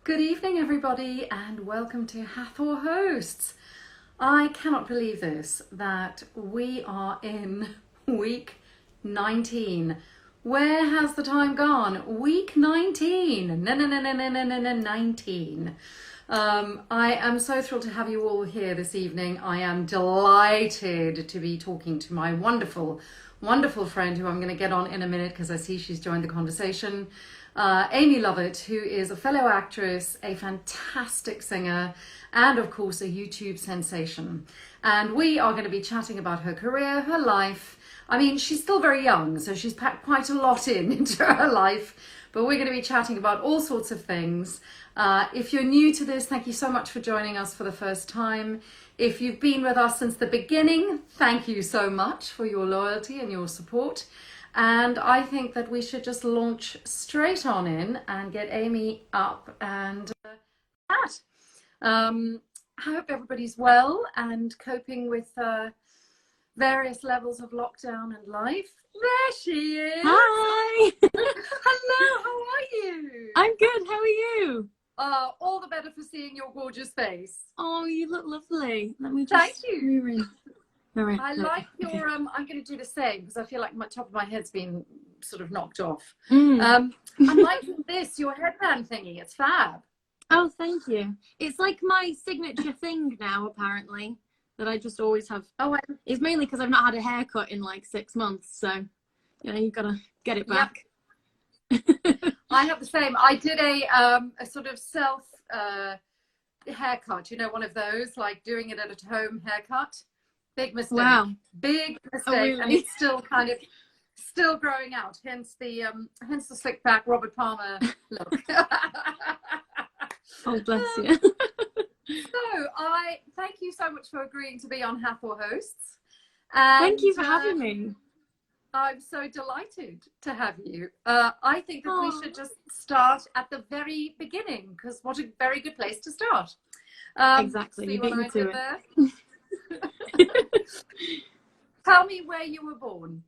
Good evening, everybody, and welcome to Hathor Hosts. I cannot believe this, that we are in week 19. Where has the time gone? Week 19. No, 19. I am so thrilled to have you all here this evening. I am delighted to be talking to my wonderful friend who I'm going to get on in a minute because I see she's joined the conversation. Amy Lovatt, who is a fellow actress, a fantastic singer, and of course a YouTube sensation. And we are going to be chatting about her career, her life. I mean, she's still very young, so she's packed quite a lot into her life, but we're going to be chatting about all sorts of things. If you're new to this, thank you so much for joining us for the first time. If you've been with us since the beginning, thank you so much for your loyalty and your support. And I think that we should just launch straight on in and get Amy up and chat. I hope everybody's well and coping with various levels of lockdown and life. There she is. Hi. Hello, how are you? I'm good. How are you? All the better for seeing your gorgeous face. Oh, you look lovely. Let me just. Thank you. Move in. All right. I like your. Okay. I'm going to do the same because I feel like my top of my head's been sort of knocked off. I'm liking this, your headband thingy. It's fab. Oh, thank you. It's like my signature thing now, apparently, that I just always have. Oh, it's mainly because I've not had a haircut in like 6 months, so you've got to get it back. Yep. I have the same. I did a sort of self haircut. One of those, like doing it at a home haircut. Big mistake. Wow. Big mistake. Oh, really? And it's still kind of growing out. Hence the slick back Robert Palmer look. Oh, bless you. So I thank you so much for agreeing to be on Hathor Hosts. And, thank you for having me. I'm so delighted to have you. I think that we should just start at the very beginning because what a very good place to start. Exactly. You beat me to it. There? Tell me where you were born.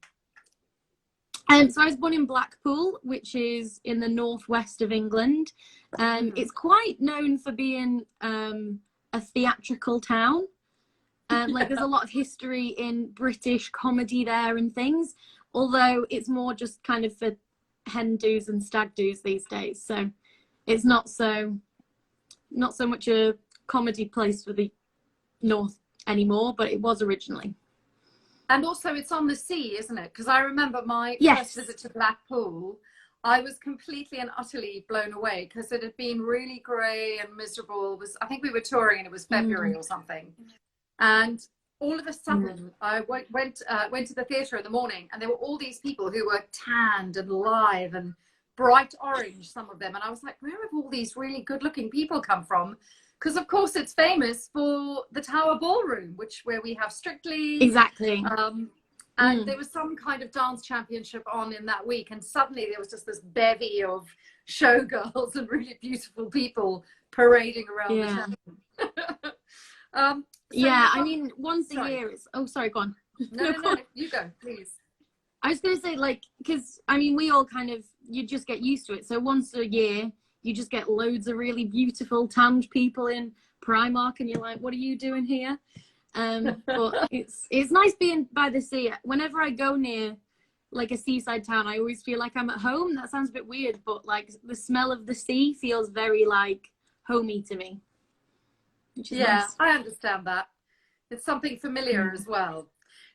So I was born in Blackpool, which is in the northwest of England. It's quite known for being a theatrical town. Like there's a lot of history in British comedy there and things, although it's more just kind of for hen do's and stag do's these days. So it's not so much a comedy place for the north anymore, but it was originally. And also it's on the sea, isn't it? Because I remember my first visit to Blackpool, I was completely and utterly blown away because it had been really grey and miserable. I think we were touring and it was February or something. And all of a sudden I went to the theatre in the morning and there were all these people who were tanned and lithe and bright orange, some of them. And I was like, where have all these really good looking people come from? Because of course it's famous for the Tower Ballroom, where we have Strictly. Exactly. And there was some kind of dance championship on in that week, and suddenly there was just this bevy of showgirls and really beautiful people parading around the town. I mean, once a year is. Oh, sorry, go on. No, you go, please. I was going to say, like, because I mean, we all kind of you just get used to it. So once a year, you just get loads of really beautiful tanned people in Primark, and you're like, what are you doing here? But it's nice being by the sea. Whenever I go near like a seaside town, I always feel like I'm at home. That sounds a bit weird, but like the smell of the sea feels very like homey to me. Nice. I understand that. It's something familiar as well.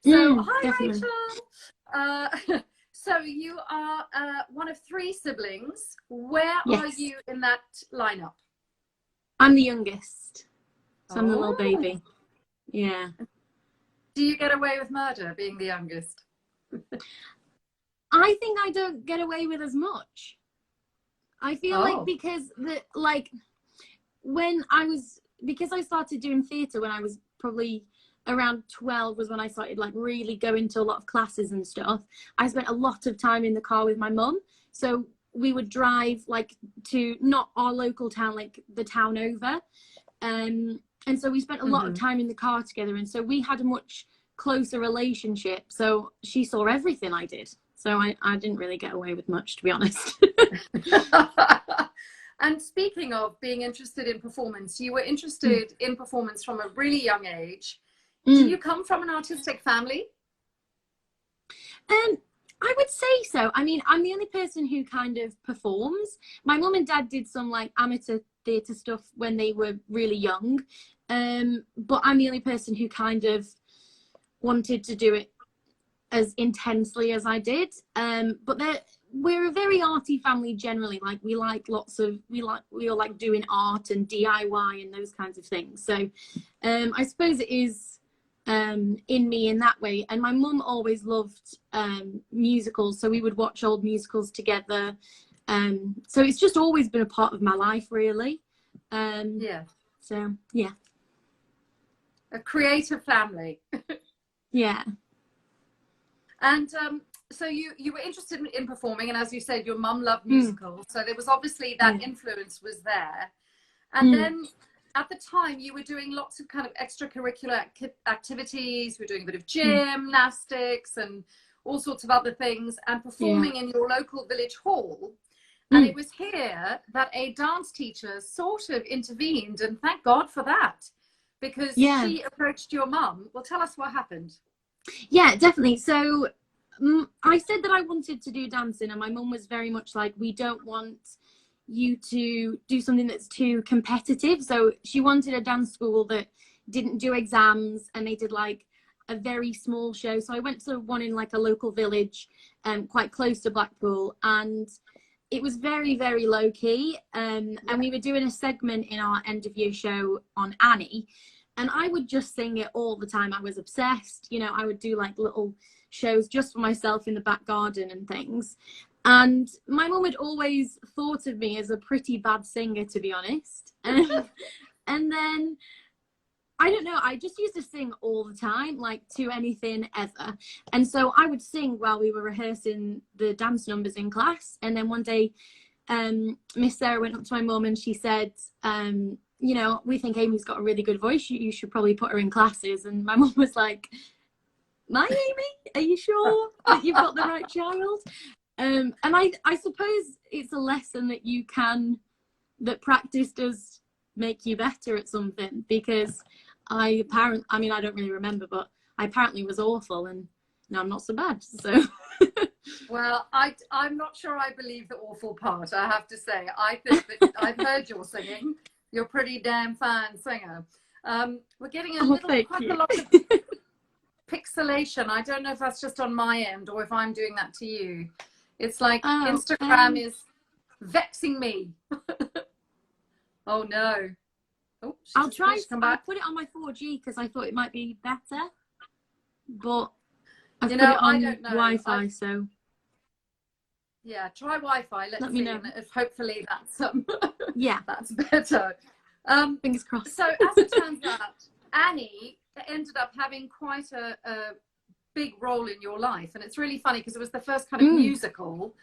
So hi, definitely. Rachel. So you are one of 3 siblings. Where are you in that lineup? I'm the youngest. So I'm the little baby. Yeah. Do you get away with murder being the youngest? I think I don't get away with as much. I feel like because I started doing theatre when I was probably around 12 was when I started like really going to a lot of classes and stuff. I spent a lot of time in the car with my mum. So we would drive like to not our local town, like the town over. And so we spent a lot of time in the car together. And so we had a much closer relationship. So she saw everything I did. So I didn't really get away with much, to be honest. And speaking of being interested in performance, you were interested in performance from a really young age. Do you come from an artistic family? I would say so. I mean, I'm the only person who kind of performs. My mum and dad did some like amateur theatre stuff when they were really young. But I'm the only person who kind of wanted to do it as intensely as I did. But we're a very arty family generally. Like we all like doing art and DIY and those kinds of things. So I suppose it is in me in that way. And my mum always loved musicals, so we would watch old musicals together. So it's just always been a part of my life, really. So yeah, a creative family. Yeah. And so you were interested in performing, and as you said, your mum loved musicals, so there was obviously that influence was there. And then at the time you were doing lots of kind of extracurricular activities. You were doing a bit of gymnastics and all sorts of other things, and performing in your local village hall. And it was here that a dance teacher sort of intervened, and thank God for that, because she approached your mum. Well, tell us what happened. Yeah, definitely. So I said that I wanted to do dancing, and my mum was very much like, we don't want you to do something that's too competitive. So she wanted a dance school that didn't do exams, and they did like a very small show. So I went to one in like a local village quite close to Blackpool, and it was very, very low key. And we were doing a segment in our end of year show on Annie, and I would just sing it all the time. I was obsessed. You know, I would do like little shows just for myself in the back garden and things. And my mum had always thought of me as a pretty bad singer, to be honest. And then, I don't know, I just used to sing all the time, like to anything ever. And so I would sing while we were rehearsing the dance numbers in class. And then one day, Miss Sarah went up to my mum and she said, you know, we think Amy's got a really good voice. You should probably put her in classes. And my mum was like, my Amy, are you sure that you've got the right child? And I suppose it's a lesson that practice does make you better at something, because I don't really remember, but I apparently was awful, and now I'm not so bad. So well, I'm not sure I believe the awful part, I have to say. I think that I've heard your singing. You're a pretty damn fine singer. We're getting a lot of pixelation. I don't know if that's just on my end or if I'm doing that to you. It's like Instagram is vexing me. Oh no. Oh, I'll try to put it on my 4G because I thought it might be better, but I've put it on Wi-Fi, so yeah, try Wi-Fi. Let me know if hopefully that's that's better. Fingers crossed. So as it turns out, Annie ended up having quite a big role in your life, and it's really funny because it was the first kind of musical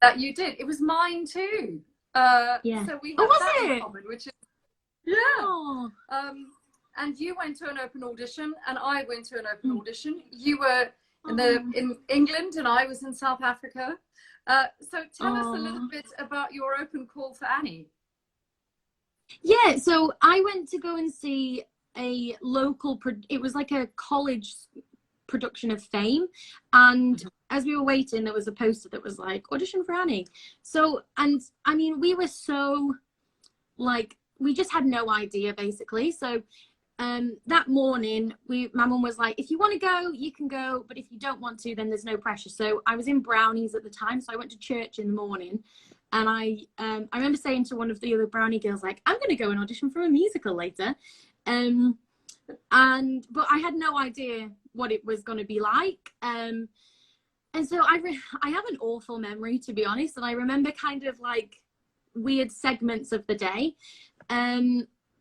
that you did. It was mine too. So we have that in common, which is and you went to an open audition and I went to an open audition. You were in England and I was in South Africa. So tell us a little bit about your open call for Annie. Yeah, so I went to go and see a local it was like a college production of Fame, and as we were waiting there was a poster that was like audition for Annie. So, and I mean, we were so like, we just had no idea basically. So that morning my mum was like, if you want to go you can go, but if you don't want to then there's no pressure. So I was in Brownies at the time, so I went to church in the morning, and I remember saying to one of the other Brownie girls, like, I'm going to go and audition for a musical later. But I had no idea what it was going to be like. And so I have an awful memory, to be honest. And I remember kind of like weird segments of the day.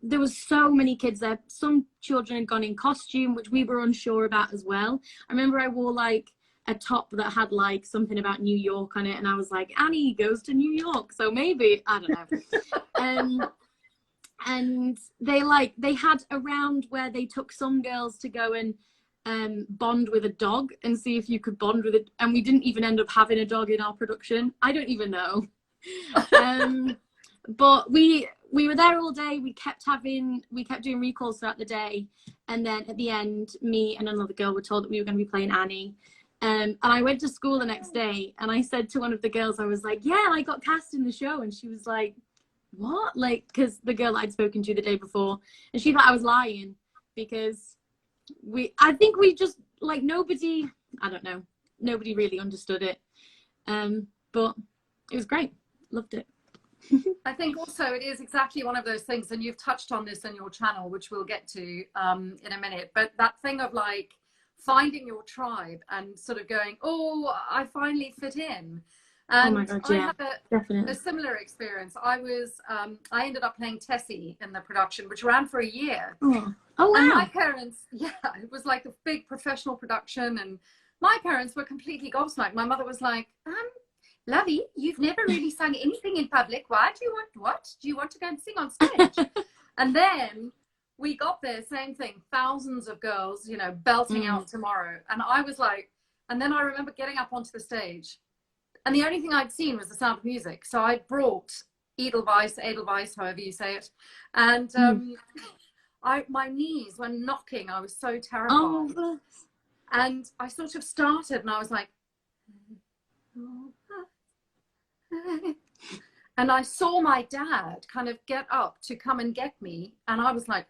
There was so many kids there. Some children had gone in costume, which we were unsure about as well. I remember I wore like a top that had like something about New York on it, and I was like, Annie goes to New York, so maybe, I don't know. And they had a round where they took some girls to go and bond with a dog and see if you could bond with it, and we didn't even end up having a dog in our production. I don't even know. But we were there all day. We kept doing recalls throughout the day, and then at the end, me and another girl were told that we were going to be playing Annie. And I went to school the next day, and I said to one of the girls, I was like, yeah, I got cast in the show. And she was like, what? Like, because the girl I'd spoken to the day before, and she thought I was lying, because I think we just, like, nobody really understood it. But it was great. Loved it. I think also it is exactly one of those things, and you've touched on this in your channel, which we'll get to in a minute, but that thing of like finding your tribe and sort of going, oh, I finally fit in. And oh my God, yeah, I had definitely a similar experience. I ended up playing Tessie in the production, which ran for a year. Oh wow. And my parents, yeah, it was like a big professional production, and my parents were completely gobsmacked. My mother was like, Lovey, you've never really sung anything in public. Why do you want, what? Do you want to go and sing on stage? And then we got there, same thing, thousands of girls, you know, belting out Tomorrow. And I was like, and then I remember getting up onto the stage, and the only thing I'd seen was The Sound of Music. So I brought Edelweiss, however you say it. And my knees were knocking. I was so terrified. Oh, and I sort of started, and I was like, and I saw my dad kind of get up to come and get me, and I was like,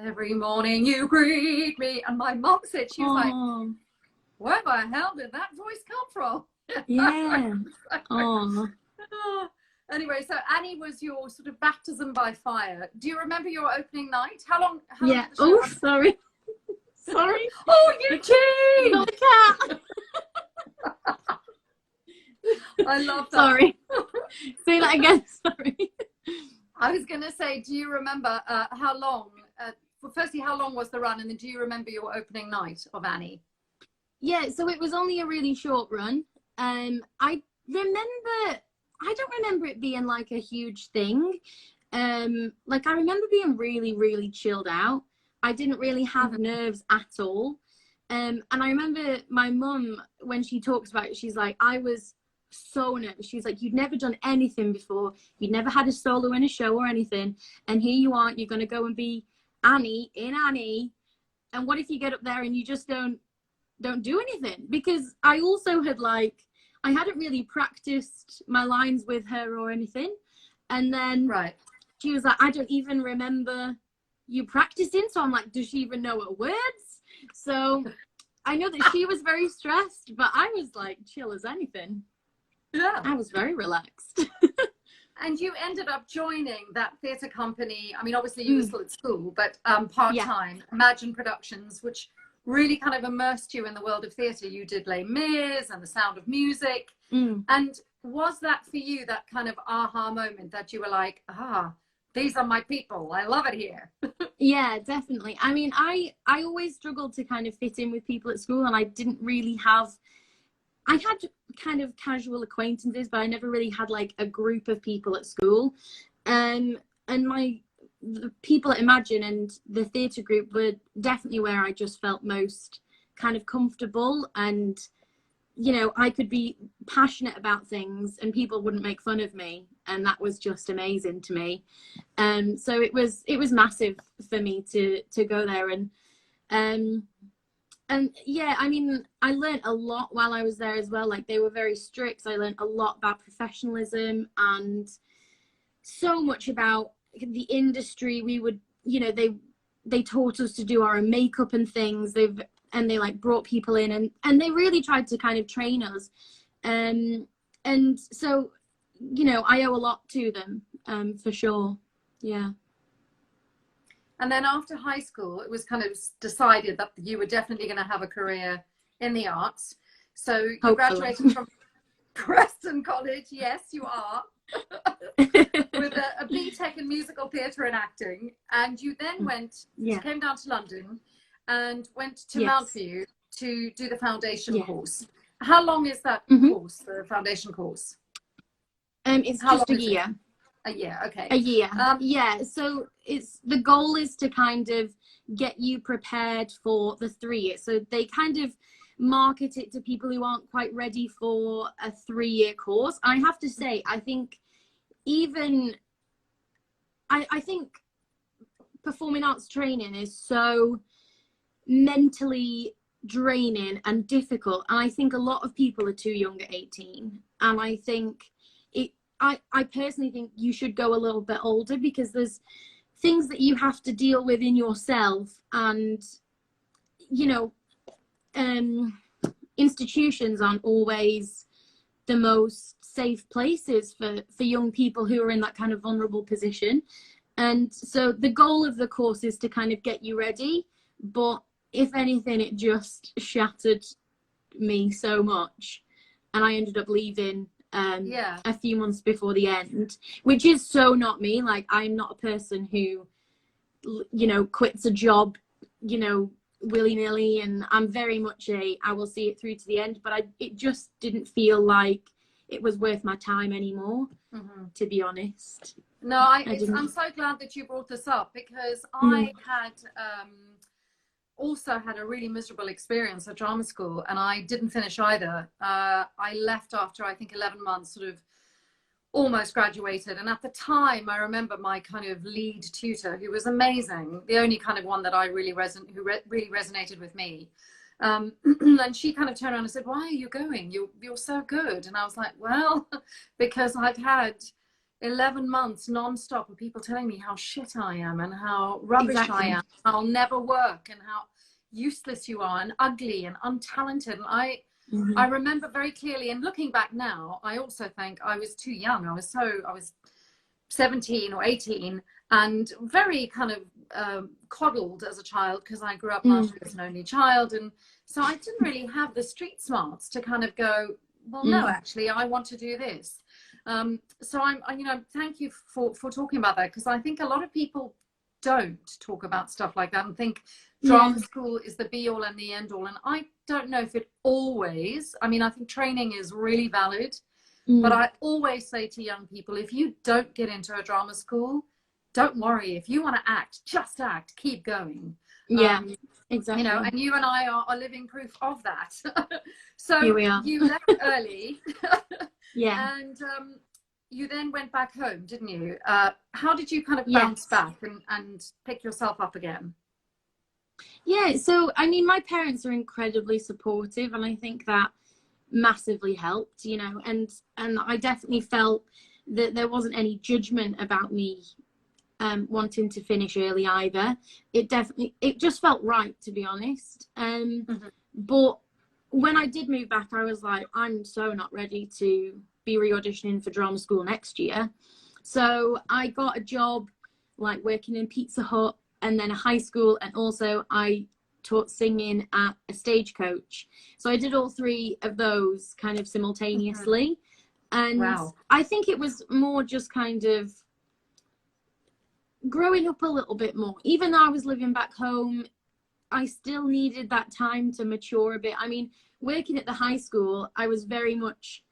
every morning you greet me. And my mom said, she was like, where the hell did that voice come from? Yeah. Anyway, so Annie was your sort of baptism by fire. Do you remember your opening night? How long yeah. did the show Oh, sorry. Sorry. Oh, you cheat! Not the cat. I love that. Sorry. Say that again. Sorry. I was going to say, do you remember how long, firstly, how long was the run? And then do you remember your opening night of Annie? Yeah, so it was only a really short run. I don't remember it being like a huge thing. Like, I remember being really, really chilled out. I didn't really have nerves at all. And I remember my mum, when she talks about it, she's like, I was so nervous. She's like, you'd never done anything before. You'd never had a solo in a show or anything. And here you are, you're going to go and be Annie in Annie. And what if you get up there and you just don't do anything? Because I also had I hadn't really practiced my lines with her or anything. And then she was like, I don't even remember you practicing. So I'm like, does she even know her words? So I know that she was very stressed, but I was like chill as anything. Yeah. I was very relaxed. And you ended up joining that theatre company. I mean, obviously you were still at school, but part-time, Imagine Productions, which really kind of immersed you in the world of theatre. You did Les Mis and The Sound of Music. And was that for you that kind of aha moment that you were like, these are my people, I love it here? Yeah, definitely. I mean, I always struggled to kind of fit in with people at school, and I didn't really have, I had kind of casual acquaintances, but I never really had like a group of people at school. And the people at Imagine and the theatre group were definitely where I just felt most kind of comfortable, and you know, I could be passionate about things and people wouldn't make fun of me, and that was just amazing to me. So it was massive for me to go there, and yeah, I mean, I learned a lot while I was there as well. Like, they were very strict. I learned a lot about professionalism and so much about the industry. We would, you know, they taught us to do our own makeup and things. They like brought people in, and they really tried to kind of train us. And so, you know, I owe a lot to them, for sure. Yeah. And then after high school, it was kind of decided that you were definitely going to have a career in the arts. So you graduated from Preston College. Yes, you are. With a BTEC in musical theatre and acting. And you then came down to London and went to Mountview to do the foundation course. How long is that course, the foundation course? It's just a year. A year, okay. A year. Yeah, so the goal is to kind of get you prepared for the 3 years. So they kind of market it to people who aren't quite ready for a 3-year course. I have to say, I think even I think performing arts training is so mentally draining and difficult, and I think a lot of people are too young at 18, and I think I personally think you should go a little bit older, because there's things that you have to deal with in yourself, and you know, institutions aren't always the most safe places for young people who are in that kind of vulnerable position. And so the goal of the course is to kind of get you ready, but if anything, it just shattered me so much, and I ended up leaving a few months before the end, which is so not me. Like, I'm not a person who, you know, quits a job, you know, willy-nilly, and I'm very much I will see it through to the end, but it just didn't feel like it was worth my time anymore, to be honest. No, I'm so glad that you brought this up, because I had also had a really miserable experience at drama school, and I didn't finish either. I left after, I think, 11 months, sort of almost graduated. And at the time, I remember my kind of lead tutor, who was amazing, the only kind of one that I really really resonated with me. And she kind of turned around and said, "Why are you going? You're so good." And I was like, well, because I'd had 11 months non-stop of people telling me how shit I am and how rubbish I am, I'll never work, and how useless you are, and ugly and untalented. And I remember very clearly, and looking back now, I also think I was too young. I was 17 or 18, and very kind of coddled as a child, because I grew up largely as an only child. And so I didn't really have the street smarts to kind of go, well, no, actually, I want to do this. So you know, thank you for talking about that, because I think a lot of people don't talk about stuff like that and think drama school is the be all and the end all. And I don't know if it always, I mean, I think training is really valid, but I always say to young people, if you don't get into a drama school, don't worry. If you want to act, just act, keep going. Exactly. You know, and you and I are living proof of that. So here we are. You left early. And you then went back home, didn't you? How did you kind of bounce back and pick yourself up again? Yeah, so I mean, my parents are incredibly supportive, and I think that massively helped, you know, and I definitely felt that there wasn't any judgment about me wanting to finish early either. It just felt right, to be honest. But when I did move back, I was like, I'm so not ready to be re-auditioning for drama school next year. So I got a job like working in Pizza Hut, and then a high school, and also I taught singing at a Stagecoach. So I did all three of those kind of simultaneously. And I think it was more just kind of growing up a little bit more. Even though I was living back home, I still needed that time to mature a bit. I mean, working at the high school, I was very much,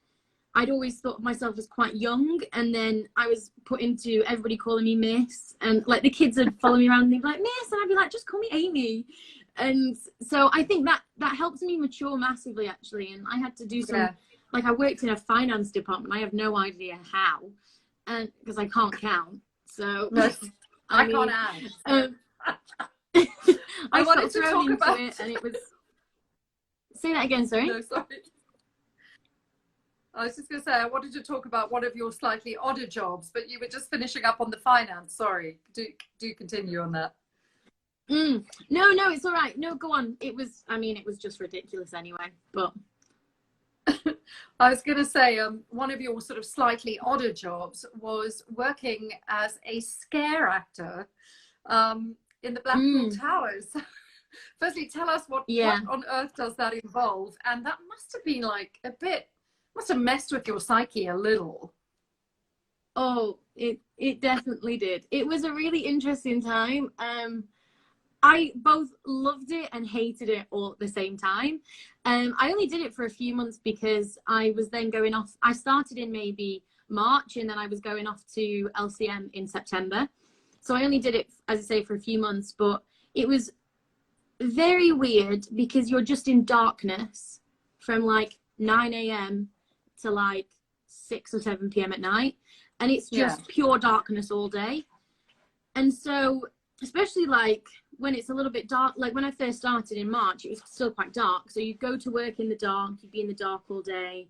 I'd always thought of myself as quite young, and then I was put into everybody calling me Miss, and like the kids would follow me around and they'd be like, Miss, and I'd be like, just call me Amy. And so I think that helped me mature massively, actually. And I had to do some, like, I worked in a finance department. I have no idea how, and because I can't count. So I can't add. I wanted to talk about it, and it was. Say that again, sorry. No, sorry. I was just going to say, I wanted to talk about one of your slightly odder jobs, but you were just finishing up on the finance. Sorry. Do continue on that. No, it's all right. No, go on. It was just ridiculous anyway, but. I was going to say, one of your sort of slightly odder jobs was working as a scare actor in the Blackpool Towers. Firstly, tell us what on earth does that involve? And that must have been like must have messed with your psyche a little. Oh, it definitely did. It was a really interesting time. I both loved it and hated it all at the same time. I only did it for a few months because I was then going off. I started in maybe March, and then I was going off to LCM in September. So I only did it, as I say, for a few months, but it was very weird because you're just in darkness from like 9 a.m. to like 6 or 7 p.m. at night. And it's just pure darkness all day. And so, especially like when it's a little bit dark, like when I first started in March, it was still quite dark. So you'd go to work in the dark, you'd be in the dark all day,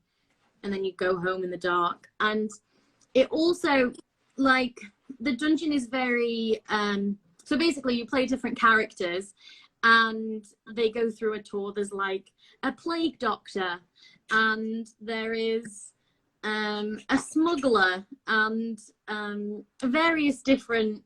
and then you'd go home in the dark. And it also, like, the dungeon is very, so basically you play different characters and they go through a tour. There's like a plague doctor, and there is a smuggler, and various different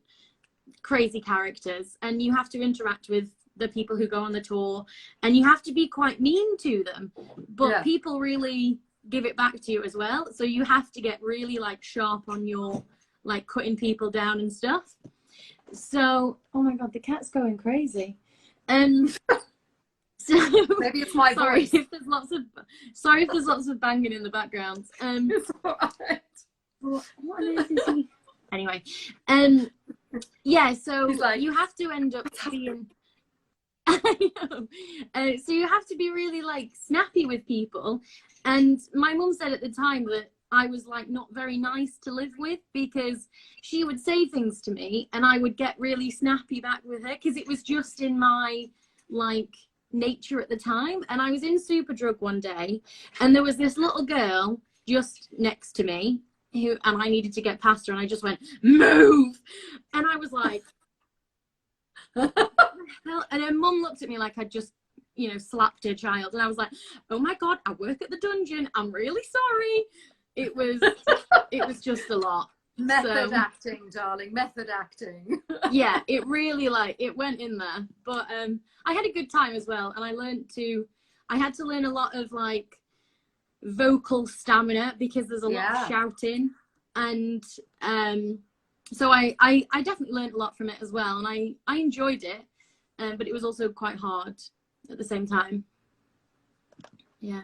crazy characters, and you have to interact with the people who go on the tour, and you have to be quite mean to them, but people really give it back to you as well. So you have to get really like sharp on your like cutting people down and stuff. So, oh my god, the cat's going crazy. So maybe it's my voice. If there's lots of banging in the background. It's all right. What on earth is he? Anyway, yeah. So like, you have to end up being. I know. So you have to be really like snappy with people. And my mum said at the time that I was like not very nice to live with, because she would say things to me and I would get really snappy back with her, because it was just in my like nature at the time. And I was in Superdrug one day, and there was this little girl just next to me and I needed to get past her, and I just went, move, and I was like and her mum looked at me like I'd just, you know, slapped her child, and I was like, oh my god, I work at the dungeon, I'm really sorry. It was just a lot. Method acting, darling, method acting. Yeah, it really like it went in there, but I had a good time as well, and I had to learn a lot of like vocal stamina, because there's a lot of shouting, and so I definitely learned a lot from it as well, and I enjoyed it, but it was also quite hard at the same time. Yeah.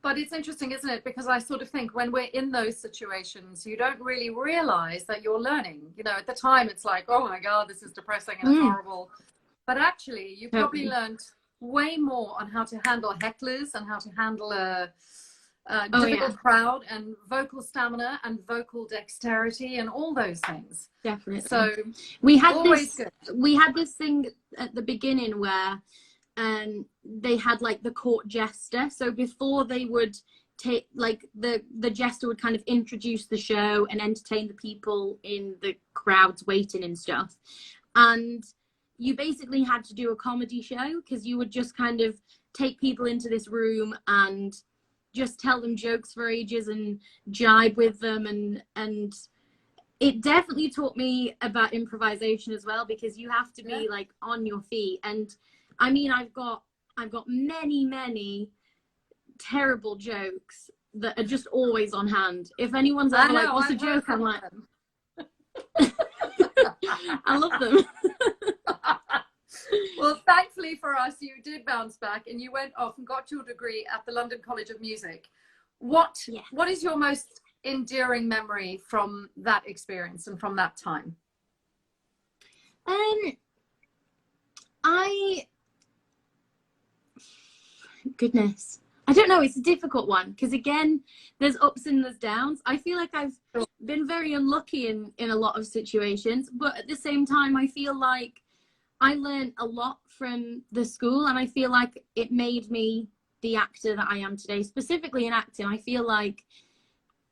But it's interesting, isn't it? Because I sort of think when we're in those situations, you don't really realize that you're learning. You know, at the time it's like, oh my God, this is depressing and it's horrible. But actually, you probably learned way more on how to handle hecklers and how to handle a difficult crowd, and vocal stamina and vocal dexterity and all those things. Definitely. So we had this thing at the beginning where they had like the court jester. So before they would take, like the jester would kind of introduce the show and entertain the people in the crowds waiting and stuff. And you basically had to do a comedy show, because you would just kind of take people into this room and just tell them jokes for ages and jibe with them, and it definitely taught me about improvisation as well, because you have to be like on your feet. And I mean, I've got many terrible jokes that are just always on hand. If anyone's ever like, what's a joke? I'm like, I love them. Well, thankfully for us, you did bounce back and you went off and got your degree at the London College of Music. What is your most endearing memory from that experience and from that time? Goodness, I don't know, it's a difficult one, because again, there's ups and there's downs. I feel like I've been very unlucky in a lot of situations, but at the same time I feel like I learned a lot from the school, and I feel like it made me the actor that I am today. Specifically in acting, I feel like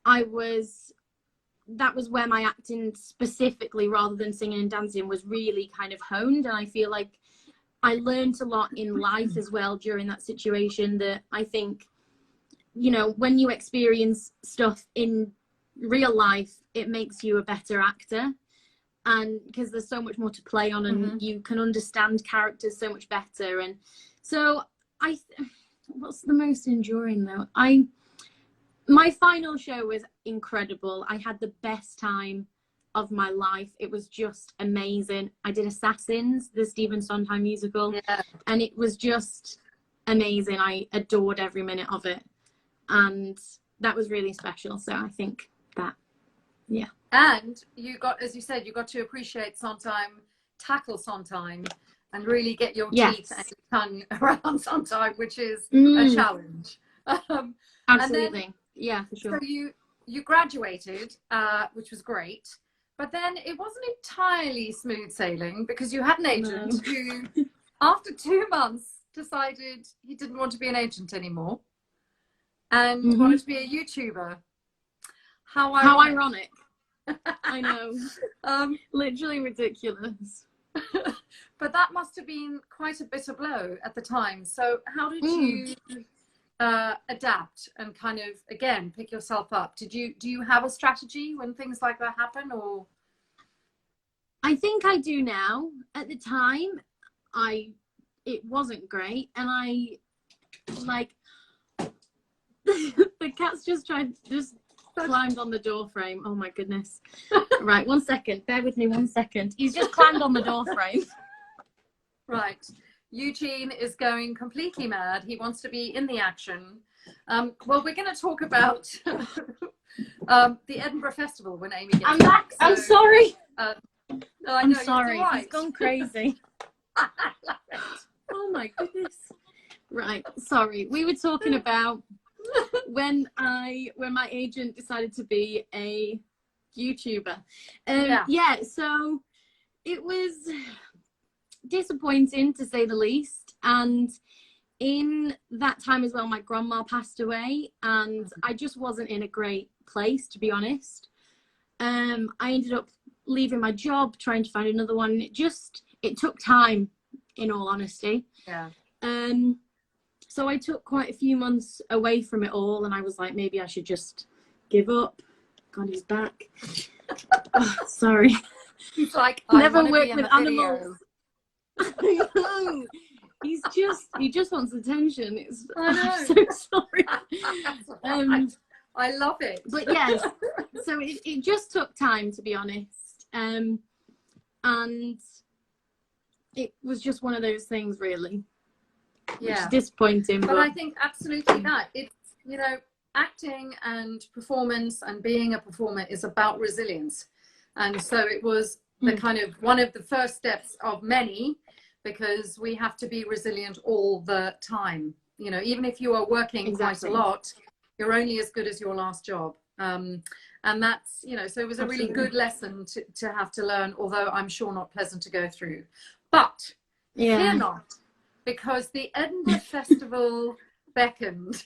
that was where my acting specifically, rather than singing and dancing, was really kind of honed. And I feel like I learned a lot in life as well during that situation, that I think, you know, when you experience stuff in real life, it makes you a better actor. And because there's so much more to play on, and you can understand characters so much better. And so what's the most enduring though? My final show was incredible. I had the best time of my life. It was just amazing. I did Assassins, the Stephen Sondheim musical, and it was just amazing. I adored every minute of it, and that was really special. So I think that, yeah. And you got, as you said, you got to appreciate Sondheim, tackle Sondheim, and really get your teeth and your tongue around Sondheim, which is a challenge. Absolutely. Yeah, for sure. So you graduated, which was great. But then it wasn't entirely smooth sailing because you had an agent No. who, after 2 months, decided he didn't want to be an agent anymore and wanted to be a YouTuber. How ironic. I know. Literally ridiculous. But that must have been quite a bitter blow at the time. So how did you adapt and kind of, again, pick yourself up? Do you have a strategy when things like that happen, or? I think I do now. At the time, it wasn't great, and I like the cat's just climbed on the door frame. Oh my goodness. Right, 1 second. Bear with me 1 second. He's just climbed on the door frame. Right. Eugene is going completely mad. He wants to be in the action. Well, we're going to talk about the Edinburgh Festival when Amy gets back. So, I'm sorry. I'm sorry. Right. He's gone crazy. I love it. Oh my goodness. Right. Sorry. We were talking about when my agent decided to be a YouTuber. So it was disappointing, to say the least. And in that time as well, my grandma passed away, and I just wasn't in a great place, to be honest. I ended up leaving my job, trying to find another one. It took time, in all honesty. Yeah. So I took quite a few months away from it all, and I was like, maybe I should just give up. God, he's back. Oh, sorry. He's like, never worked with animals. He just wants attention. I'm so sorry. I love it. But yes, so it just took time, to be honest. And it was just one of those things, really. Which is disappointing. But I think absolutely that. It's, acting and performance and being a performer is about resilience. And so it was the kind of one of the first steps of many, because we have to be resilient all the time. Even if you are working quite a lot, you're only as good as your last job. And that's, so it was a really good lesson to have to learn, although I'm sure not pleasant to go through. But fear not, because the Edinburgh Festival beckoned.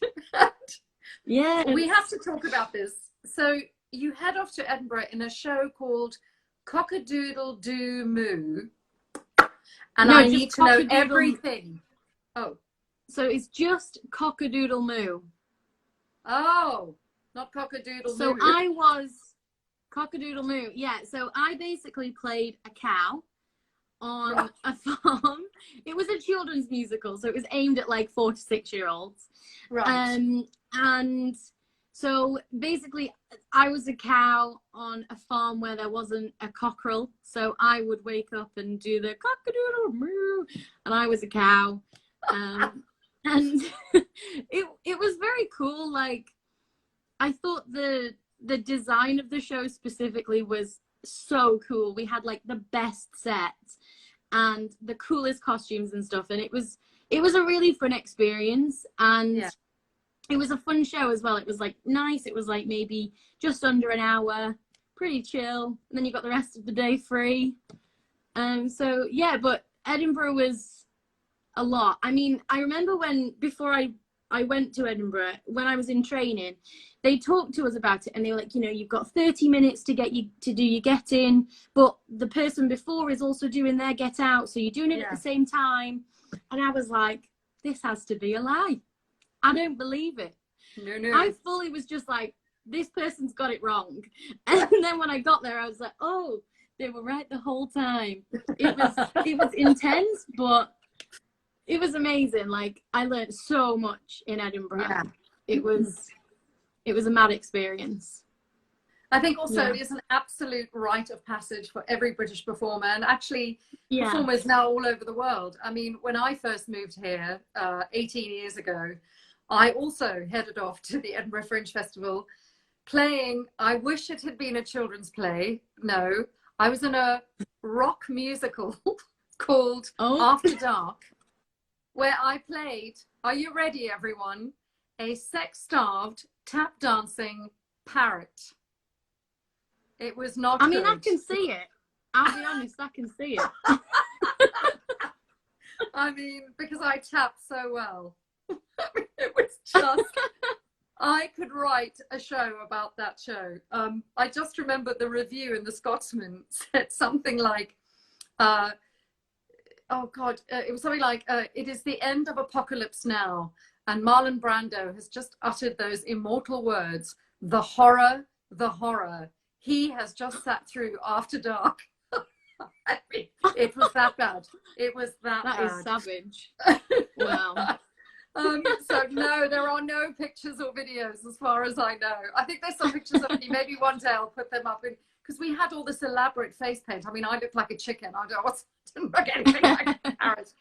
Yeah. We have to talk about this. So you head off to Edinburgh in a show called Cock-a-Doodle-Doo Moo. And I need to know everything. Oh. So it's just Cock-a-Doodle-Moo. Oh, not Cock-a-Doodle-Moo. So I was Cock-a-Doodle-Moo. Yeah, so I basically played a cow on a farm. It was a children's musical, so it was aimed at like 4 to 6 year olds. Right. And so basically I was a cow on a farm where there wasn't a cockerel, so I would wake up and do the cock-a-doodle-moo, and I was a cow. And it was very cool. Like, I thought the design of the show specifically was so cool. We had like the best sets and the coolest costumes and stuff, and it was a really fun experience. And it was a fun show as well. It was like nice. It was like maybe just under an hour, pretty chill, and then you got the rest of the day free. So yeah, but Edinburgh was a lot. I mean, I remember before I went to Edinburgh, when I was in training, they talked to us about it, and they were like, you've got 30 minutes to do your get in, but the person before is also doing their get out, so you're doing it at the same time. And I was like, this has to be a lie. I don't believe it. No. I fully was just like, this person's got it wrong. And then when I got there, I was like, oh, they were right the whole time. It was intense, but it was amazing. Like, I learned so much in Edinburgh. Yeah. It was a mad experience. I think also it is an absolute rite of passage for every British performer, and actually performers now all over the world. I mean, when I first moved here 18 years ago, I also headed off to the Edinburgh Fringe Festival playing, I wish it had been a children's play. No, I was in a rock musical called After Dark, where I played, are you ready everyone, a sex-starved, tap dancing parrot. It was not I mean, good. I can see it. I'll be honest, I can see it. I mean, because I tapped so well. It was just, I could write a show about that show. I just remember the review in the Scotsman said something like, oh God, it was something like, it is the end of apocalypse now. And Marlon Brando has just uttered those immortal words, the horror, the horror. He has just sat through After Dark. I mean, it was that bad. It was that bad. That is savage. Wow. So no, there are no pictures or videos as far as I know. I think there's some pictures of me. Maybe one day I'll put them up in, because we had all this elaborate face paint. I mean, I looked like a chicken. Didn't look anything like a carrot.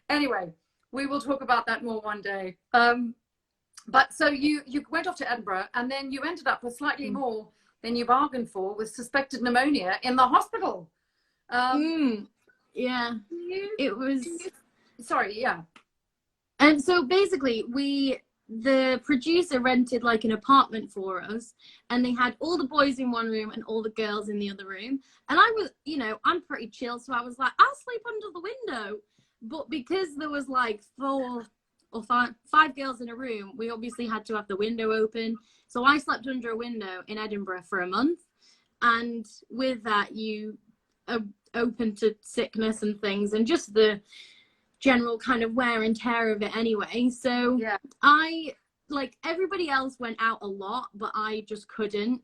Anyway, we will talk about that more one day. But so you went off to Edinburgh, and then you ended up with slightly more than you bargained for, with suspected pneumonia in the hospital. Yeah, it was. Sorry, yeah. And so basically, the producer rented like an apartment for us, and they had all the boys in one room and all the girls in the other room. And I was, you know, I'm pretty chill, so I was like, I'll sleep under the window. But because there was like 4 or 5 girls in a room, we obviously had to have the window open. So I slept under a window in Edinburgh for a month. And with that, you are open to sickness and things, and just the general kind of wear and tear of it anyway. So yeah. I, like everybody else, went out a lot, but I just couldn't.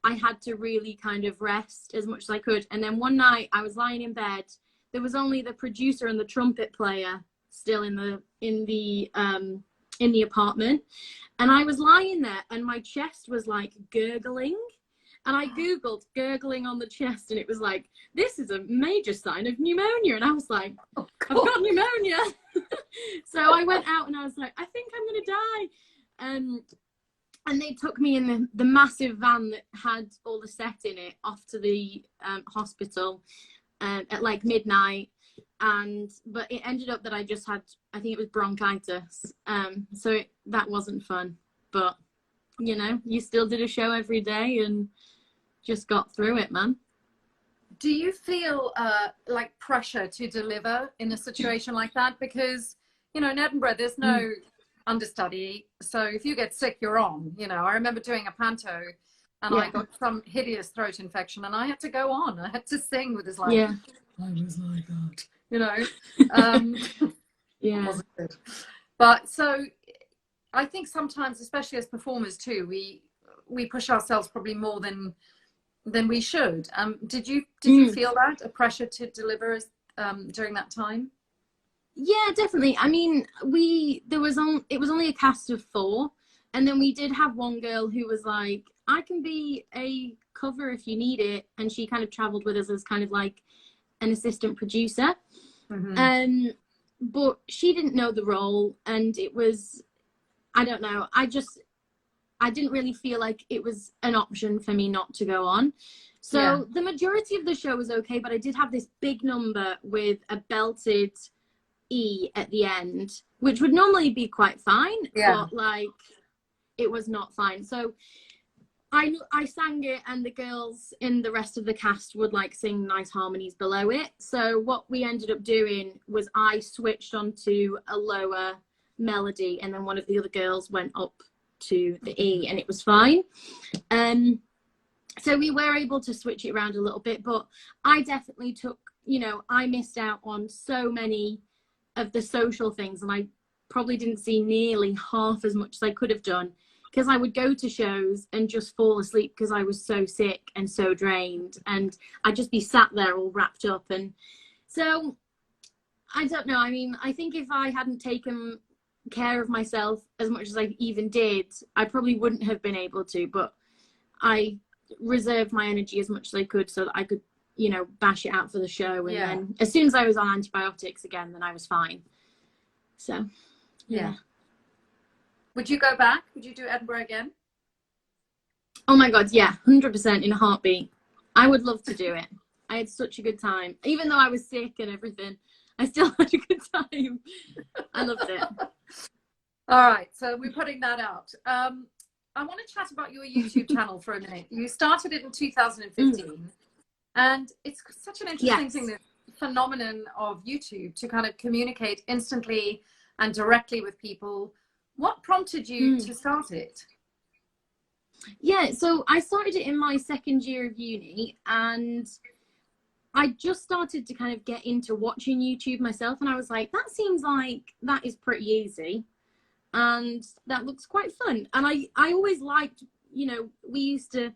I had to really kind of rest as much as I could. And then one night I was lying in bed. There was only the producer and the trumpet player still in the apartment, and I was lying there, and my chest was like gurgling. And I Googled gurgling on the chest, and it was like, this is a major sign of pneumonia. And I was like, oh, I've got pneumonia. So I went out and I was like, I think I'm going to die. And they took me in the massive van that had all the set in it off to the hospital at like midnight. But it ended up that I just had, I think it was bronchitis. So that wasn't fun. But, you know, you still did a show every day and just got through it, man. Do you feel like pressure to deliver in a situation like that? Because, you know, in Edinburgh, there's no understudy. So if you get sick, you're on. You know, I remember doing a panto, and I got some hideous throat infection, and I had to go on. I had to sing with this like, I was like that, you know. Yeah. Wasn't good. But so I think sometimes, especially as performers too, we push ourselves probably more than we should. Did you feel that, a pressure to deliver during that time? Yeah, definitely. I mean, it was only a cast of 4, and then we did have one girl who was like, I can be a cover if you need it, and she kind of traveled with us as kind of like an assistant producer. But she didn't know the role, and it was, I don't know, I didn't really feel like it was an option for me not to go on. So the majority of the show was okay, but I did have this big number with a belted E at the end, which would normally be quite fine, but like it was not fine. So I sang it, and the girls in the rest of the cast would like sing nice harmonies below it. So what we ended up doing was I switched onto a lower melody, and then one of the other girls went up to the E, and it was fine. So we were able to switch it around a little bit, but I definitely took, you know, I missed out on so many of the social things, and I probably didn't see nearly half as much as I could have done, because I would go to shows and just fall asleep because I was so sick and so drained, and I'd just be sat there all wrapped up. And so I don't know, I mean, I think if I hadn't taken care of myself as much as I even did, I probably wouldn't have been able to, but I reserved my energy as much as I could so that I could, you know, bash it out for the show. And then as soon as I was on antibiotics again, then I was fine. So yeah. Would you go back? Would you do Edinburgh again? Oh my God, yeah, 100% in a heartbeat. I would love to do it. I had such a good time. Even though I was sick and everything, I still had a good time. I loved it. All right, so we're putting that out. I want to chat about your YouTube channel for a minute. You started it in 2015, and it's such an interesting thing, this phenomenon of YouTube, to kind of communicate instantly and directly with people. What prompted you to start it? Yeah, so I started it in my second year of uni, and I just started to kind of get into watching YouTube myself, and I was like, that seems like that is pretty easy and that looks quite fun. And I always liked, you know, we used to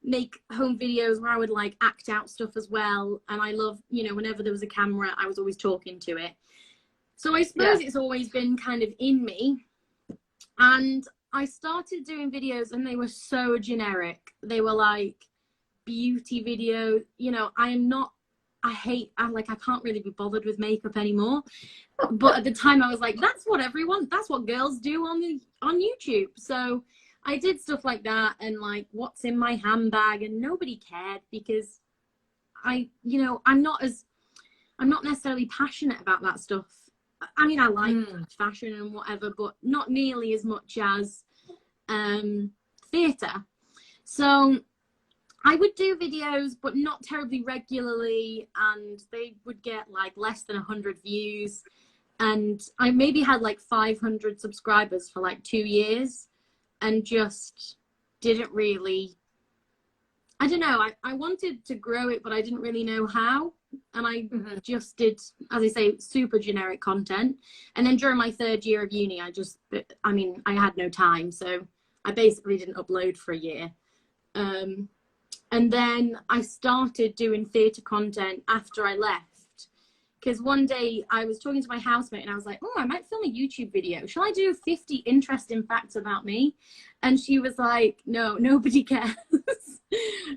make home videos where I would like act out stuff as well, and I love, you know, whenever there was a camera I was always talking to it. So I suppose it's always been kind of in me. And I started doing videos and they were so generic. They were like beauty videos. You know, I can't really be bothered with makeup anymore. But at the time I was like, that's what girls do on YouTube. So I did stuff like that, and like what's in my handbag, and nobody cared because I'm not necessarily passionate about that stuff. I mean, I like fashion and whatever, but not nearly as much as theatre. So I would do videos, but not terribly regularly, and they would get like less than 100 views. And I maybe had like 500 subscribers for like 2 years, and just didn't really, I don't know, I wanted to grow it, but I didn't really know how. And I just did, as I say, super generic content. And then during my third year of uni, I had no time. So I basically didn't upload for a year. And then I started doing theatre content after I left. Because one day I was talking to my housemate and I was like, oh, I might film a YouTube video. Shall I do 50 interesting facts about me? And she was like, no, nobody cares.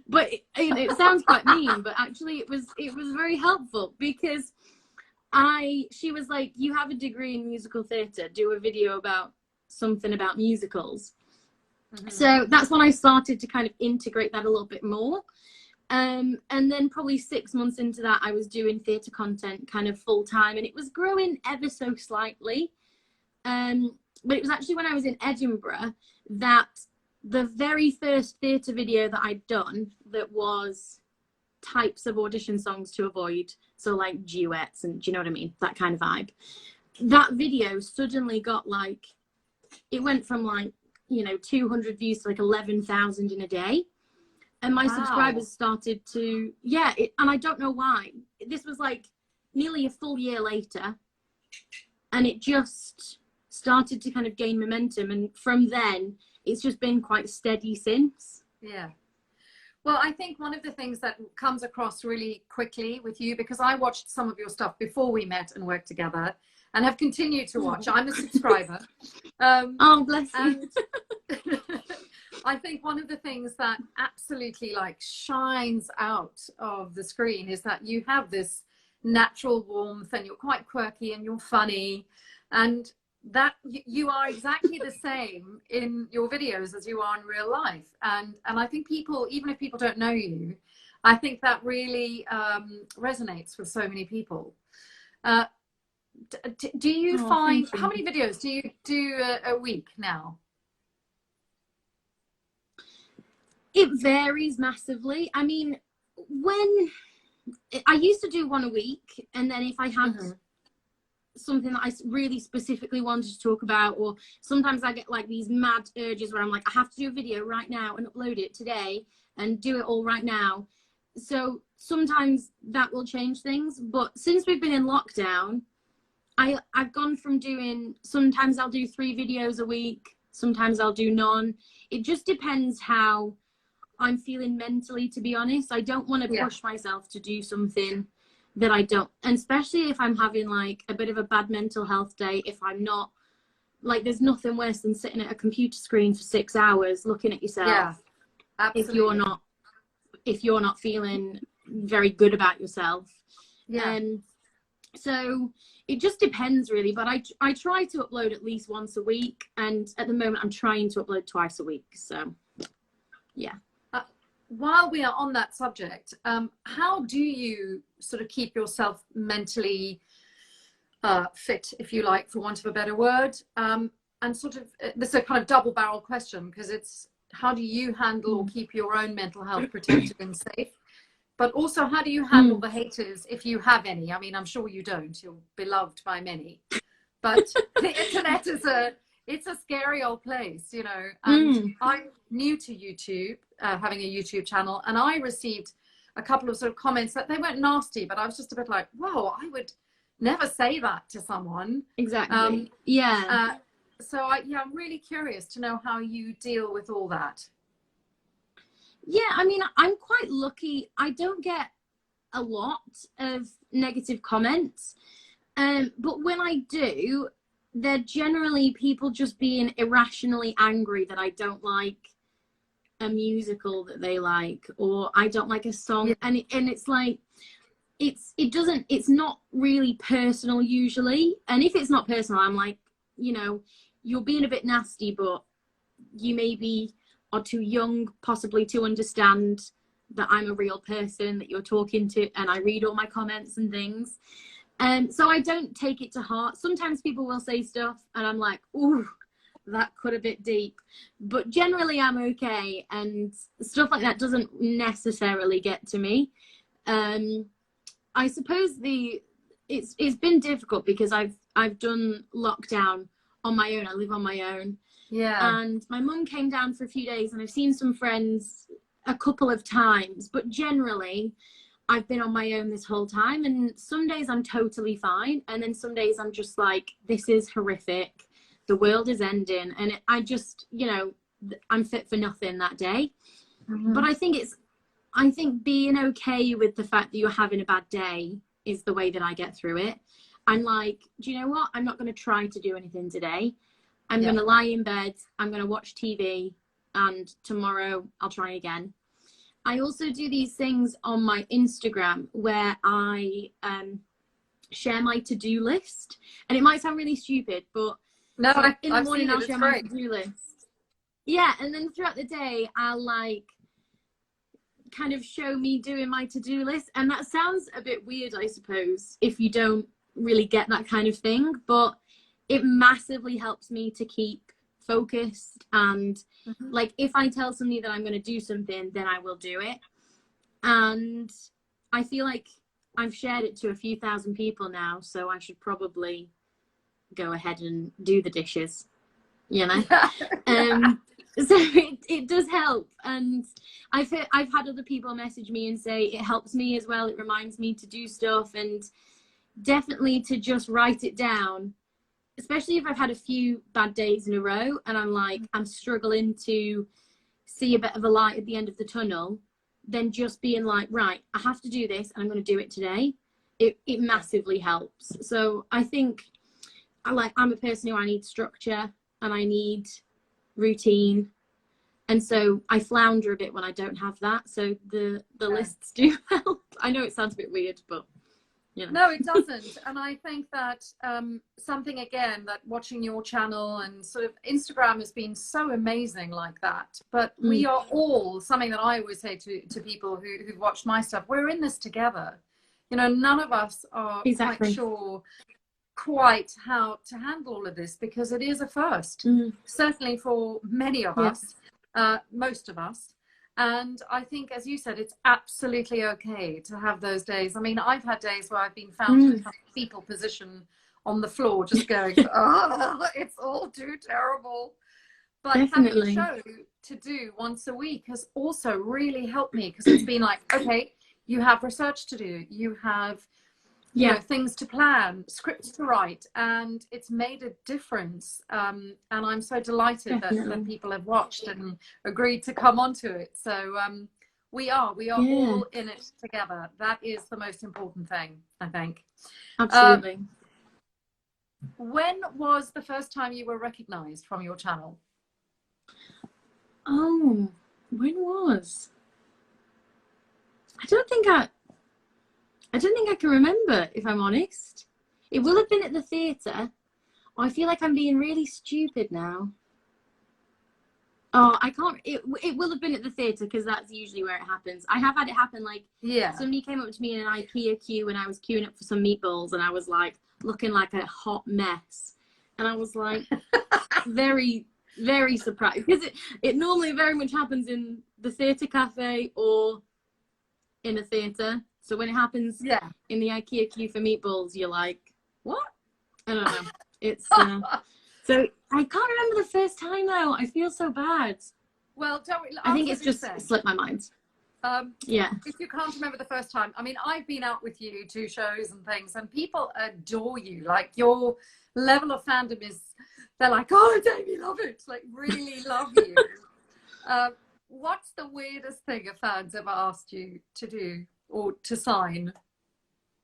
But it sounds quite mean, but actually it was very helpful, because she was like, you have a degree in musical theatre, do a video about something about musicals. So that's when I started to kind of integrate that a little bit more. And then probably 6 months into that, I was doing theatre content kind of full time, and it was growing ever so slightly. But it was actually when I was in Edinburgh that the very first theatre video that I'd done, that was types of audition songs to avoid, so like duets and, do you know what I mean, that kind of vibe, that video suddenly got like, it went from like, 200 views to like 11,000 in a day. And my subscribers started to, and I don't know why. This was like nearly a full year later, and it just started to kind of gain momentum. And from then, it's just been quite steady since. Yeah. Well, I think one of the things that comes across really quickly with you, because I watched some of your stuff before we met and worked together, and have continued to watch. I'm a subscriber. Oh, bless you. I think one of the things that absolutely like shines out of the screen is that you have this natural warmth, and you're quite quirky and you're funny, and that you are exactly the same in your videos as you are in real life. And I think people, even if people don't know you, I think that really resonates with so many people. Do you find, how many videos do you do a week now? It varies massively. I mean, when I used to do one a week, and then if I had something that I really specifically wanted to talk about, or sometimes I get like these mad urges where I'm like, I have to do a video right now and upload it today and do it all right now. So sometimes that will change things. But since we've been in lockdown, I've gone from doing, sometimes I'll do 3 videos a week, sometimes I'll do none. It just depends how I'm feeling mentally, to be honest. I don't want to push myself to do something that I don't, and especially if I'm having like a bit of a bad mental health day. If I'm not, like, there's nothing worse than sitting at a computer screen for 6 hours looking at yourself. Absolutely. if you're not feeling very good about yourself. So it just depends really, but I try to upload at least once a week, and at the moment I'm trying to upload twice a week. So yeah. While we are on that subject, how do you sort of keep yourself mentally fit, if you like, for want of a better word? And and sort of this is a kind of double barrel question, because it's how do you handle or keep your own mental health protected and safe, but also how do you handle the haters, if you have any? I mean, I'm sure you don't, you're beloved by many, but the internet is it's a scary old place, you know. And I'm new to YouTube, having a YouTube channel, and I received a couple of sort of comments that they weren't nasty, but I was just a bit like, whoa, I would never say that to someone. Exactly. So I'm really curious to know how you deal with all that. Yeah, I mean, I'm quite lucky. I don't get a lot of negative comments, but when I do, they're generally people just being irrationally angry that I don't like a musical that they like, or I don't like a song. And it's like, it's not really personal usually. And if it's not personal, I'm like, you know, you're being a bit nasty, but you maybe are too young possibly to understand that I'm a real person that you're talking to, and I read all my comments and things. So I don't take it to heart. Sometimes people will say stuff and I'm like, ooh, that cut a bit deep, but generally I'm okay, and stuff like that doesn't necessarily get to me. I suppose it's been difficult because I've done lockdown on my own. I live on my own. Yeah. And my mum came down for a few days, and I've seen some friends a couple of times, but generally I've been on my own this whole time. And some days I'm totally fine, and then some days I'm just like, this is horrific. The world is ending, and I just, you know, I'm fit for nothing that day. But I think being okay with the fact that you're having a bad day is the way that I get through it. I'm like, do you know what? I'm not going to try to do anything today. I'm going to lie in bed. I'm going to watch TV, and tomorrow I'll try again. I also do these things on my Instagram where I share my to-do list, and it might sound really stupid, but no, in the morning I'll share my to-do list. Yeah, and then throughout the day I'll like kind of show me doing my to-do list, and that sounds a bit weird, I suppose, if you don't really get that kind of thing, but it massively helps me to keep focused. And like, if I tell somebody that I'm going to do something, then I will do it. And I feel like I've shared it to a few thousand people now, so I should probably go ahead and do the dishes, you know. So it does help. And I've had other people message me and say it helps me as well, it reminds me to do stuff, and definitely to just write it down, especially if I've had a few bad days in a row and I'm like, I'm struggling to see a bit of a light at the end of the tunnel, then just being like, right, I have to do this and I'm going to do it today. It massively helps. So I think I'm a person who I need structure and I need routine. And so I flounder a bit when I don't have that. So the lists do help. I know it sounds a bit weird, but you know. No, it doesn't. And I think that something, again, that watching your channel and sort of Instagram has been so amazing like that. But we are all, something that I always say to people who've watched my stuff, we're in this together. You know, none of us are quite sure quite how to handle all of this, because it is a first, certainly for many of us, most of us. And I think, as you said, it's absolutely okay to have those days. I mean, I've had days where I've been found in a kind of fetal position on the floor, just going, oh, it's all too terrible. But having a show to do once a week has also really helped me, because it's been like, okay, you have research to do, you have you know, things to plan, scripts to write, and it's made a difference. And I'm so delighted that people have watched and agreed to come onto it. So we are all in it together. That is the most important thing, I think. Absolutely. When was the first time you were recognized from your channel? Oh, when was? I don't think I can remember, if I'm honest. It will have been at the theatre. I feel like I'm being really stupid now. Oh, I can't. It will have been at the theatre, because that's usually where it happens. I have had it happen, like, somebody came up to me in an IKEA queue when I was queuing up for some meatballs, and I was like looking like a hot mess. And I was like, very, very surprised, because it normally very much happens in the theatre cafe or in a theatre. So when it happens in the IKEA queue for meatballs, you're like, what? I don't know. It's so I can't remember the first time though. I feel so bad. Well, I think it's just slipped my mind. If you can't remember the first time, I mean, I've been out with you to shows and things, and people adore you. Like, your level of fandom is, they're like, oh, Amy Lovatt, like, really love you. What's the weirdest thing a fan's ever asked you to do or to sign?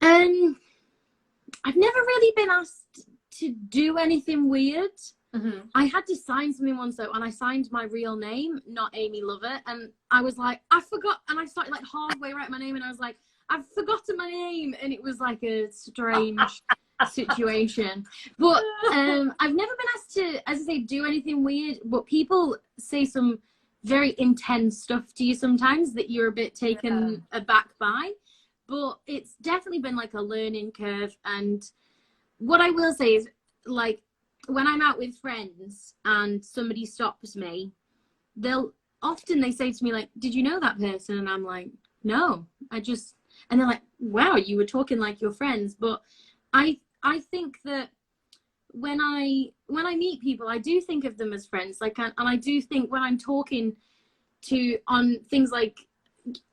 I've never really been asked to do anything weird. Mm-hmm. I had to sign something once though, and I signed my real name, not Amy Lovatt, and I was like, I forgot, and I started like halfway writing my name, and I was like, I've forgotten my name, and it was like a strange situation. But I've never been asked to, as I say, do anything weird, but people say some very intense stuff to you sometimes that you're a bit taken aback by, but it's definitely been like a learning curve. And what I will say is, like, when I'm out with friends and somebody stops me, they say to me like, did you know that person? And I'm like, no, and they're like, wow, you were talking like your friends. But I think that when I meet people, I do think of them as friends. Like, and I do think when I'm talking on things like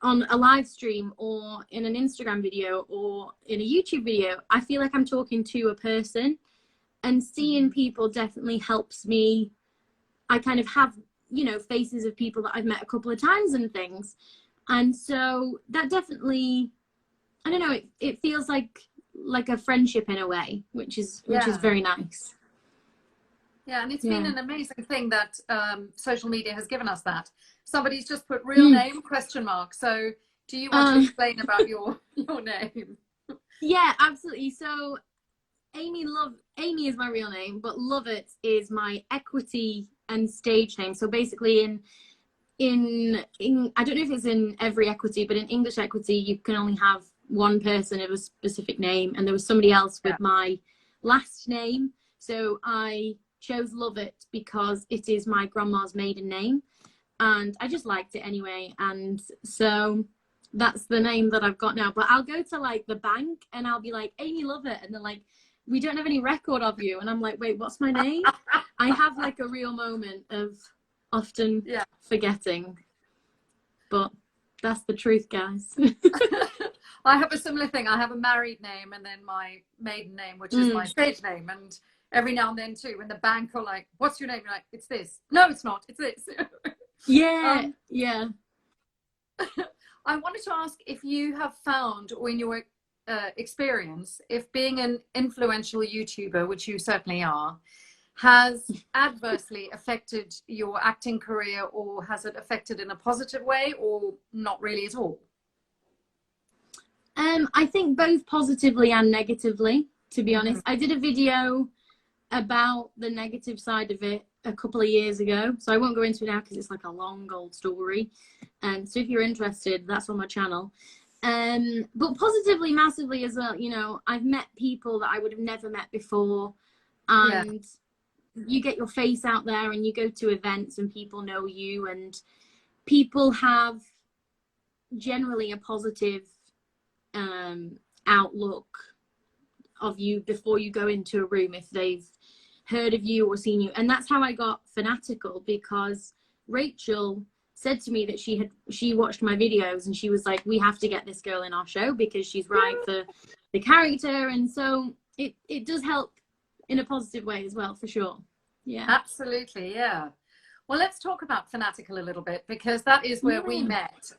on a live stream or in an Instagram video or in a YouTube video, I feel like I'm talking to a person. And seeing people definitely helps me. I kind of have, faces of people that I've met a couple of times and things. And so that definitely, I don't know, it feels like a friendship in a way, which is very nice. Yeah, and it's been an amazing thing that social media has given us that. Somebody's just put real name ? So do you want to explain about your name? Yeah, absolutely. So Amy is my real name, but Lovatt is my equity and stage name. So basically in I don't know if it's in every equity, but in English equity, you can only have one person of a specific name. And there was somebody else with my last name. So I chose Lovatt because it is my grandma's maiden name. And I just liked it anyway. And so that's the name that I've got now. But I'll go to like the bank and I'll be like, Amy Lovatt. And they're like, we don't have any record of you. And I'm like, wait, what's my name? I have like a real moment of often forgetting, but that's the truth, guys. I have a similar thing. I have a married name and then my maiden name, which is my stage name. And every now and then too, when the bank are like, what's your name? You're like, it's this. No, it's not. It's this. Yeah. I wanted to ask if you have found, or in your experience, if being an influential YouTuber, which you certainly are, has adversely affected your acting career, or has it affected in a positive way, or not really at all? I think both positively and negatively, to be honest. I did a video about the negative side of it a couple of years ago, so I won't go into it now because it's like a long old story. And so if you're interested, that's on my channel. But positively, massively as well, I've met people that I would have never met before, and you get your face out there and you go to events and people know you, and people have generally a positive outlook of you before you go into a room if they've heard of you or seen you. And that's how I got Fanatical, because Rachel said to me that she watched my videos and she was like, we have to get this girl in our show because she's right for the character. And so it does help in a positive way as well, for sure. Yeah, absolutely. Yeah. Well, let's talk about Fanatical a little bit, because that is where we met.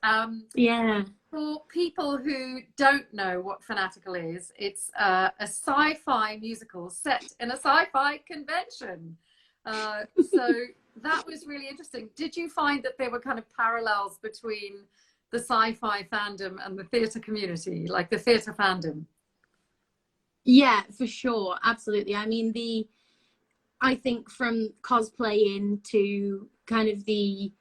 For people who don't know what Fanatical is, it's a sci-fi musical set in a sci-fi convention. So that was really interesting. Did you find that there were kind of parallels between the sci-fi fandom and the theatre community, like the theatre fandom? Yeah, for sure. Absolutely. I mean, I think from cosplaying to kind of the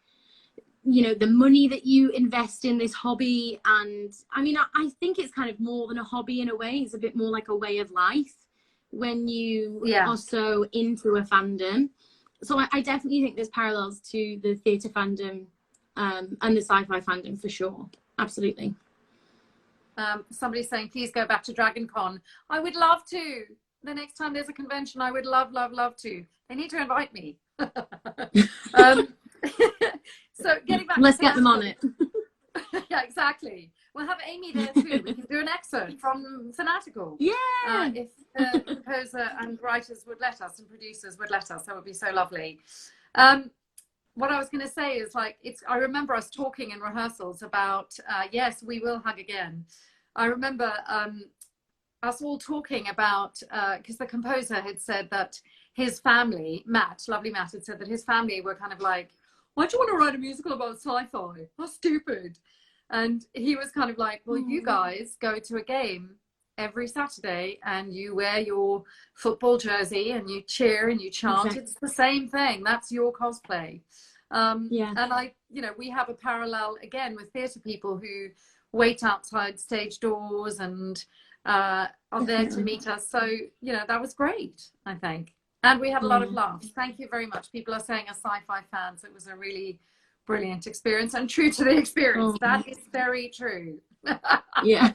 money that you invest in this hobby. And I mean, I think it's kind of more than a hobby in a way. It's a bit more like a way of life when you are so into a fandom. so I definitely think there's parallels to the theatre fandom and the sci-fi fandom for sure. Absolutely. Somebody's saying, please go back to Dragon Con. I would love to. The next time there's a convention, I would love to. They need to invite me. So getting back Let's to get them on it. Yeah, exactly. We'll have Amy there too. We can do an excerpt from Fanatical. Yeah. If the composer and writers would let us, and producers would let us, that would be so lovely. What I was going to say is, like, I remember us talking in rehearsals about, yes, we will hug again. I remember us all talking about, because the composer had said that his family, lovely Matt, had said that his family were kind of like, why do you want to write a musical about sci-fi? That's stupid. And he was kind of like, well, you guys go to a game every Saturday and you wear your football jersey and you cheer and you chant. Exactly. It's the same thing. That's your cosplay. Yeah. And we have a parallel again with theatre people who wait outside stage doors and are there to meet us. So, that was great, I think. And we had a lot of laughs. Thank you very much. People are saying, as sci-fi fans, it was a really brilliant experience and true to the experience. That is very true. Yeah.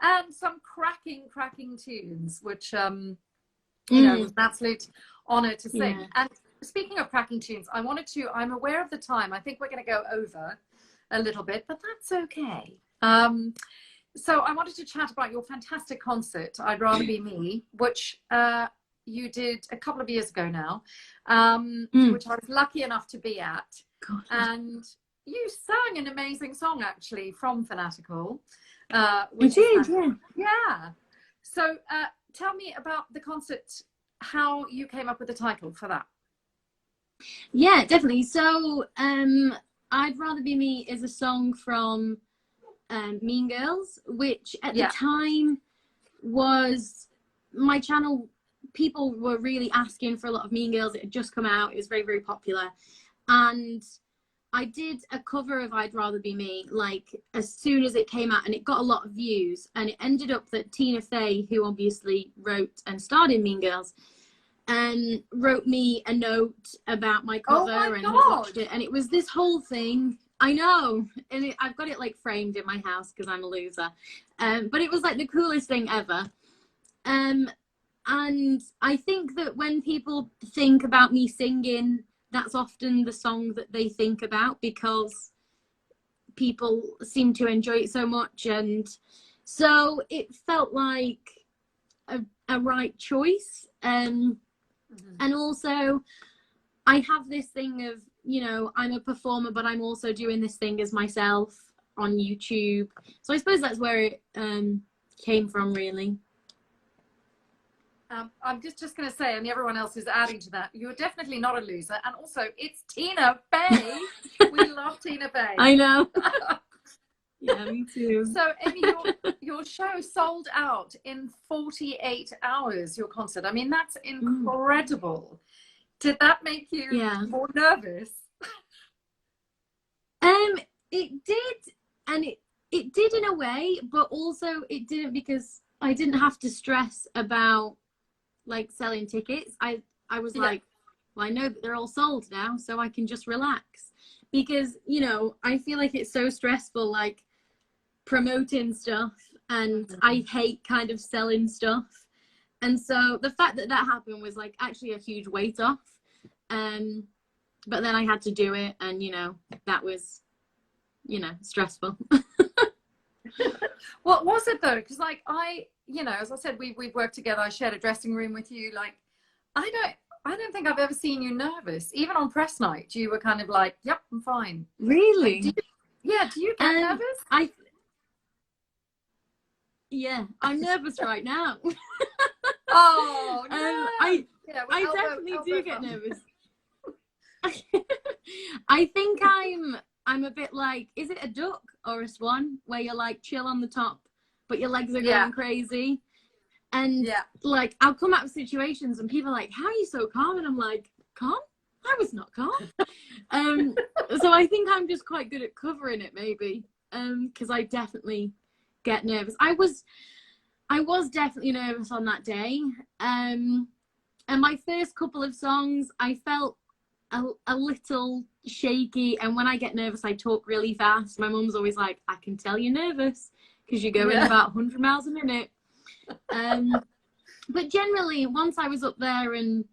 And some cracking tunes, which, was an absolute honor to sing. Yeah. And speaking of cracking tunes, I'm aware of the time. I think we're going to go over a little bit, but that's okay. So I wanted to chat about your fantastic concert, I'd Rather Be Me, which you did a couple of years ago now, which I was lucky enough to be at. God. And you sang an amazing song, actually, from Fanatical. Which is, yeah. So tell me about the concert, how you came up with the title for that. Yeah, definitely. So I'd Rather Be Me is a song from Mean Girls, which at the time was my channel. People were really asking for a lot of Mean Girls. It had just come out. It was very, very popular. And I did a cover of I'd Rather Be Me, like, as soon as it came out, and it got a lot of views. And it ended up that Tina Fey, who obviously wrote and starred in Mean Girls, wrote me a note about my cover and watched it. And it was this whole thing. I know. And I've got it, like, framed in my house because I'm a loser. But it was, like, the coolest thing ever. And I think that when people think about me singing, that's often the song that they think about because people seem to enjoy it so much. And so it felt like a right choice. And also I have this thing of, I'm a performer, but I'm also doing this thing as myself on YouTube. So I suppose that's where it came from, really. I'm just going to say, and everyone else is adding to that, you're definitely not a loser. And also, it's Tina Fey. We love Tina Fey. I know. Yeah, me too. So, Amy, your show sold out in 48 hours, your concert. I mean, that's incredible. Did that make you more nervous? It did. And it did in a way, but also it didn't, because I didn't have to stress about, like, selling tickets. I was like, well, I know that they're all sold now, so I can just relax, because I feel like it's so stressful, like, promoting stuff, and I hate kind of selling stuff. And so the fact that happened was, like, actually a huge weight off. But then I had to do it, and that was stressful. What was it though? Because, like, as I said, we've worked together. I shared a dressing room with you. Like, I don't think I've ever seen you nervous. Even on press night, you were kind of like, "Yep, I'm fine." Really? Do you get nervous? I'm nervous right now. Oh no! I definitely do get nervous. I think I'm a bit like, is it a duck or a swan, where you're like chill on the top, but your legs are going crazy? And like, I'll come out of situations and people are like, how are you so calm? And I'm like, calm? I was not calm. So I think I'm just quite good at covering it, maybe, because I definitely get nervous. I was definitely nervous on that day. And my first couple of songs, I felt a little shaky. And when I get nervous, I talk really fast. My mum's always like, I can tell you're nervous because you're going about 100 miles a minute. But generally, once I was up there and,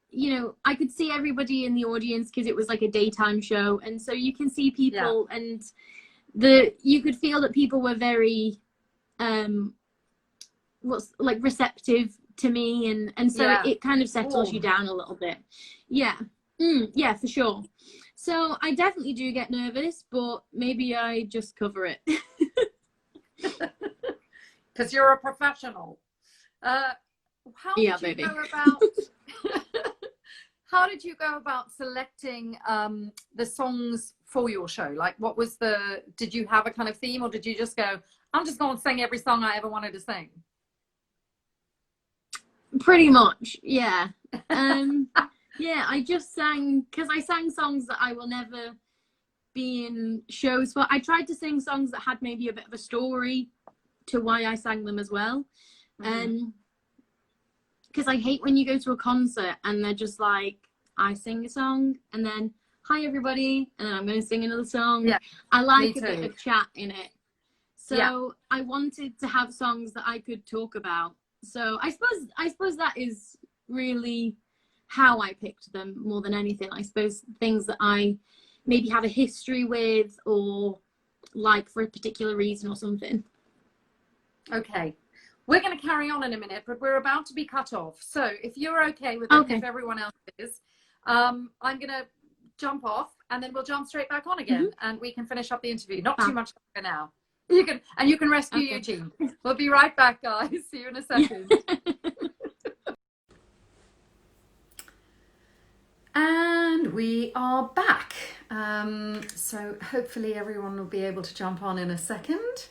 you know, I could see everybody in the audience because it was like a daytime show. And so you can see people and you could feel that people were very, receptive to me. And so it kind of settles you down a little bit. Yeah. Yeah, for sure. So I definitely do get nervous, but maybe I just cover it. Because you're a professional. How did you go about how did you go about selecting the songs for your show? Like, what was did you have a kind of theme, or did you just go, I'm just going to sing every song I ever wanted to sing? Pretty much, yeah. Yeah, I just sang, because I sang songs that I will never be in shows for. I tried to sing songs that had maybe a bit of a story to why I sang them as well. Because I hate when you go to a concert and they're just like, I sing a song and then, hi everybody, and then I'm going to sing another song. Yeah, I like a bit of chat in it. So I wanted to have songs that I could talk about. So I suppose that is really how I picked them more than anything. I suppose things that I maybe have a history with or like for a particular reason or something. Okay. We're going to carry on in a minute, but we're about to be cut off. So if you're okay with it, if everyone else is, I'm going to jump off and then we'll jump straight back on again and we can finish up the interview. Not too much longer now. You can rescue Eugene. We'll be right back, guys. See you in a second. And we are back. So hopefully everyone will be able to jump on in a second.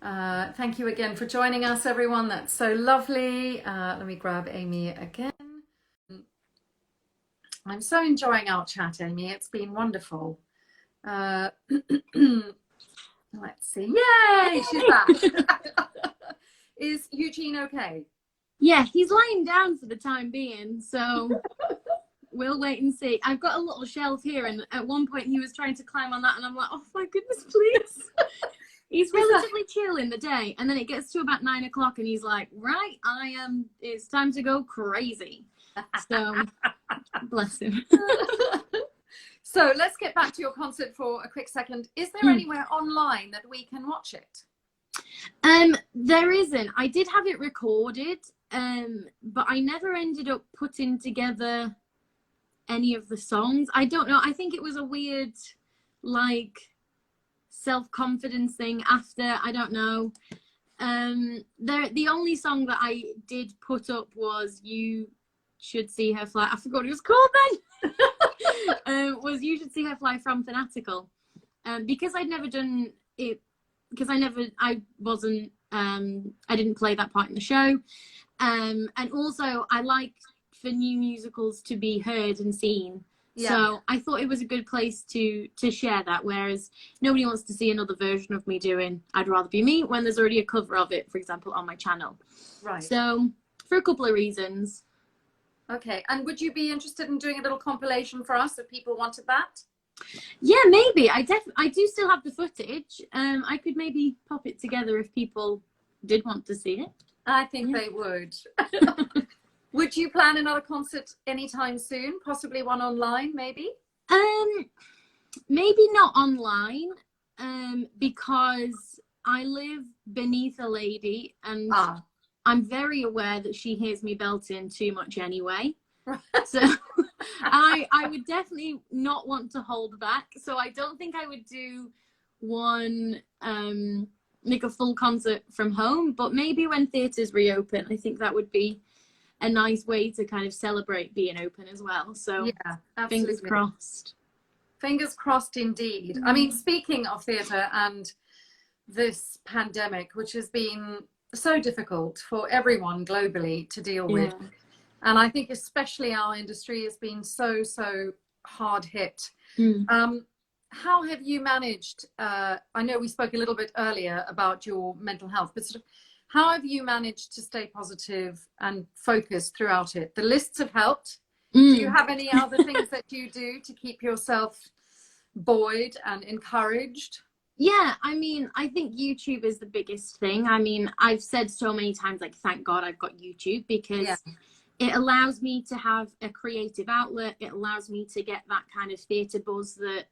Thank you again for joining us, everyone. That's so lovely. Let me grab Amy again. I'm so enjoying our chat, Amy. It's been wonderful. Let's see. Yay, she's back. Is Eugene okay? Yeah, he's lying down for the time being, so we'll wait and see. I've got a little shelf here, and at one point he was trying to climb on that, and I'm like, oh my goodness, please. He's relatively chill in the day, and then it gets to about 9 o'clock, and he's like, right, it's time to go crazy. So, bless him. So let's get back to your concert for a quick second. Is there anywhere online that we can watch it? There isn't. I did have it recorded, but I never ended up putting together any of the songs. I don't know. I think it was a weird, like, self-confidence thing after. I don't know. The only song that I did put up was You Should See Her Fly. I forgot what it was called then. Was You Should See Her Fly from Fanatical. Because I'd never done it, because I didn't play that part in the show. And also I like for new musicals to be heard and seen. Yeah. So I thought it was a good place to share that, whereas nobody wants to see another version of me doing I'd Rather Be Me when there's already a cover of it, for example, on my channel. Right. So for a couple of reasons. Okay. And would you be interested in doing a little compilation for us if people wanted that? Yeah, maybe. I do still have the footage. I could maybe pop it together if people did want to see it. I think they would. Would you plan another concert anytime soon? Possibly one online, maybe? Maybe not online, because I live beneath a lady and I'm very aware that she hears me belting too much anyway. So I would definitely not want to hold back. So I don't think I would do one, like a full concert from home, but maybe when theatres reopen, I think that would be a nice way to kind of celebrate being open as well. So yeah, absolutely. Fingers crossed. Fingers crossed indeed. I mean, speaking of theatre and this pandemic, which has been so difficult for everyone globally to deal with. And I think especially our industry has been so hard hit. How have you managed, I know we spoke a little bit earlier about your mental health, but sort of How have you managed to stay positive and focused throughout it? The lists have helped. Do you have any other things that you do to keep yourself buoyed and encouraged? Yeah, I mean, I think YouTube is the biggest thing. I mean, I've said so many times, like, thank God I've got YouTube, because it allows me to have a creative outlet. It allows me to get that kind of theatre buzz that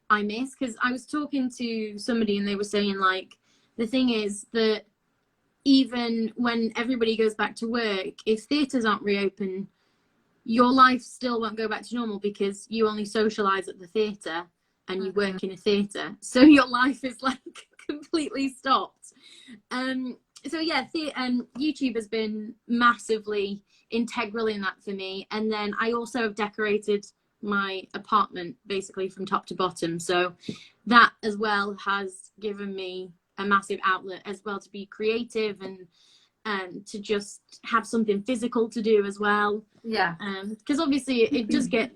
I miss. Because I was talking to somebody and they were saying, like, the thing is that even when everybody goes back to work, if theatres aren't reopened, your life still won't go back to normal, because you only socialise at the theatre and you work in a theatre. So your life is like completely stopped. So yeah, YouTube has been massively integral in that for me. And then I also have decorated my apartment basically from top to bottom. So that as well has given me a massive outlet as well to be creative and to just have something physical to do as well. Yeah. Because obviously it does get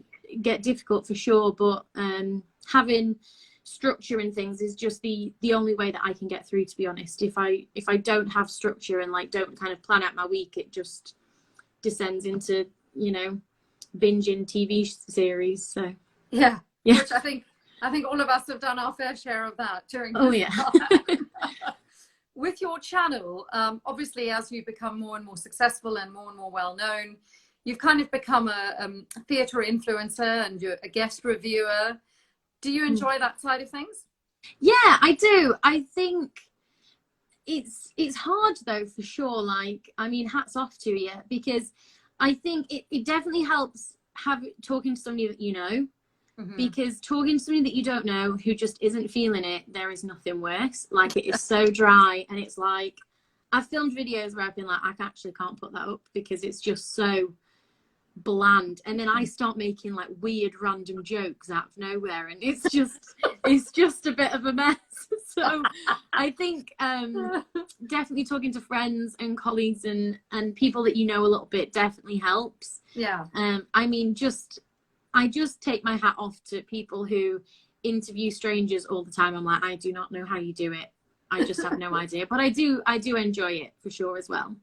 difficult for sure, but having structure and things is just the only way that I can get through, to be honest. If I don't have structure and like don't kind of plan out my week, it just descends into, you know, binging TV series. So yeah, which I think all of us have done our fair share of that during this time. With your channel, obviously as you become more and more successful and more well known, you've kind of become a theatre influencer and you're a guest reviewer. Do you enjoy that side of things? Yeah, I do. I think it's hard though, for sure. Like, I mean, hats off to you, because I think it definitely helps talking to somebody that you know, because talking to somebody that you don't know who just isn't feeling it, there is nothing worse. Like, it is so dry, and it's like, I've filmed videos where I've been like, I actually can't put that up because it's just so bland, and then I start making like weird random jokes out of nowhere, and it's just a bit of a mess. So I think definitely talking to friends and colleagues and people that you know a little bit definitely helps. I mean, I just take my hat off to people who interview strangers all the time. I'm like, I do not know how you do it. I just have no idea, but I do enjoy it for sure as well.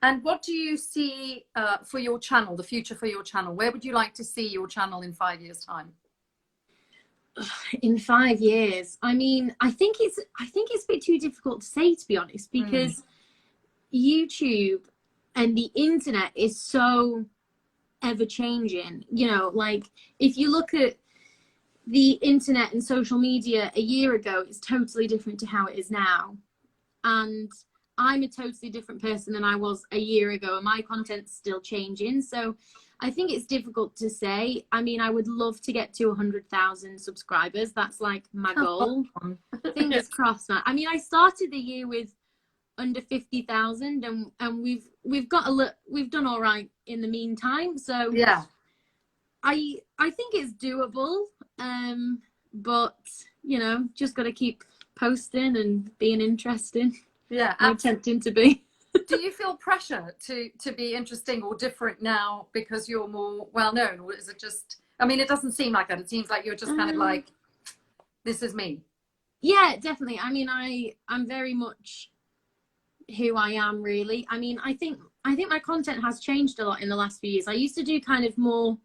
And what do you see for your channel, the future for your channel? Where would you like to see your channel in 5 years' time? In 5 years, I mean, I think it's a bit too difficult to say, to be honest, because YouTube and the internet is so ever changing. You know, like, if you look at the internet and social media a year ago, it's totally different to how it is now. And I'm a totally different person than I was a year ago, and my content's still changing. So I think it's difficult to say. I mean, I would love to get to 100,000 subscribers. That's like my goal. Fingers crossed, man. I mean, I started the year with under 50,000, and we've done all right in the meantime. So yeah, I think it's doable. But you know, just got to keep posting and being interesting. Yeah, I'm attempting to be. Do you feel pressure to be interesting or different now because you're more well known, or is it just, I mean, it doesn't seem like that. It seems like you're just kind of like, this is me. Yeah, definitely. I mean, I'm very much who I am, really. I mean, I think my content has changed a lot in the last few years. I used to do kind of more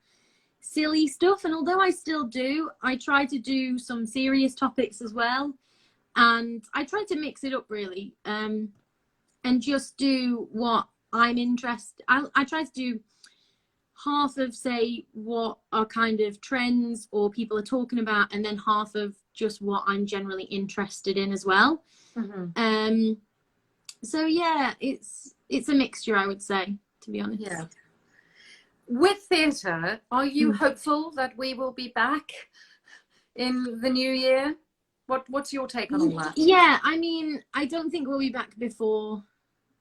silly stuff, and although I still do, I try to do some serious topics as well. And I try to mix it up, really, and just do what I'm interested. I try to do half of, say, what are kind of trends or people are talking about, and then half of just what I'm generally interested in as well. So yeah, it's a mixture, I would say, to be honest. Yeah. With theatre, are you hopeful that we will be back in the new year? What's your take on all that? Yeah, I mean, I don't think we'll be back before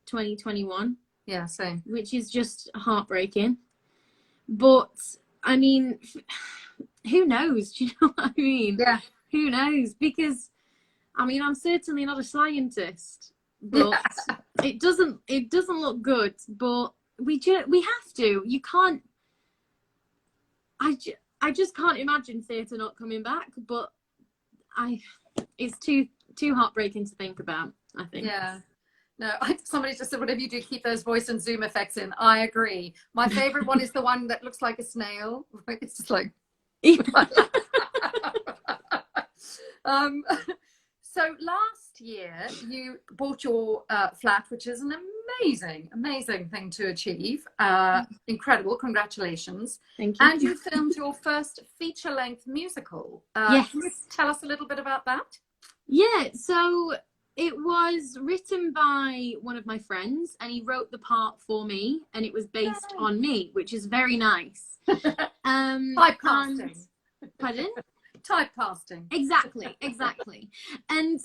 2021. Yeah, same. Which is just heartbreaking. But I mean, who knows? Do you know what I mean? Yeah. Who knows? Because I mean, I'm certainly not a scientist, but it doesn't look good. But we have to. You can't. I just can't imagine theatre not coming back. But it's too heartbreaking to think about, I think. Yeah. No, somebody just said, whatever you do, keep those voice and Zoom effects in. I agree. My favorite one is the one that looks like a snail. It's just like. um, so last year you bought your flat, which is an amazing thing to achieve. Incredible. Congratulations. Thank you. And you filmed your first feature-length musical. Yes. Can you tell us a little bit about that? Yeah, so it was written by one of my friends, and he wrote the part for me, and it was based on me, which is very nice. Typecasting. Pardon? Typecasting. Exactly. And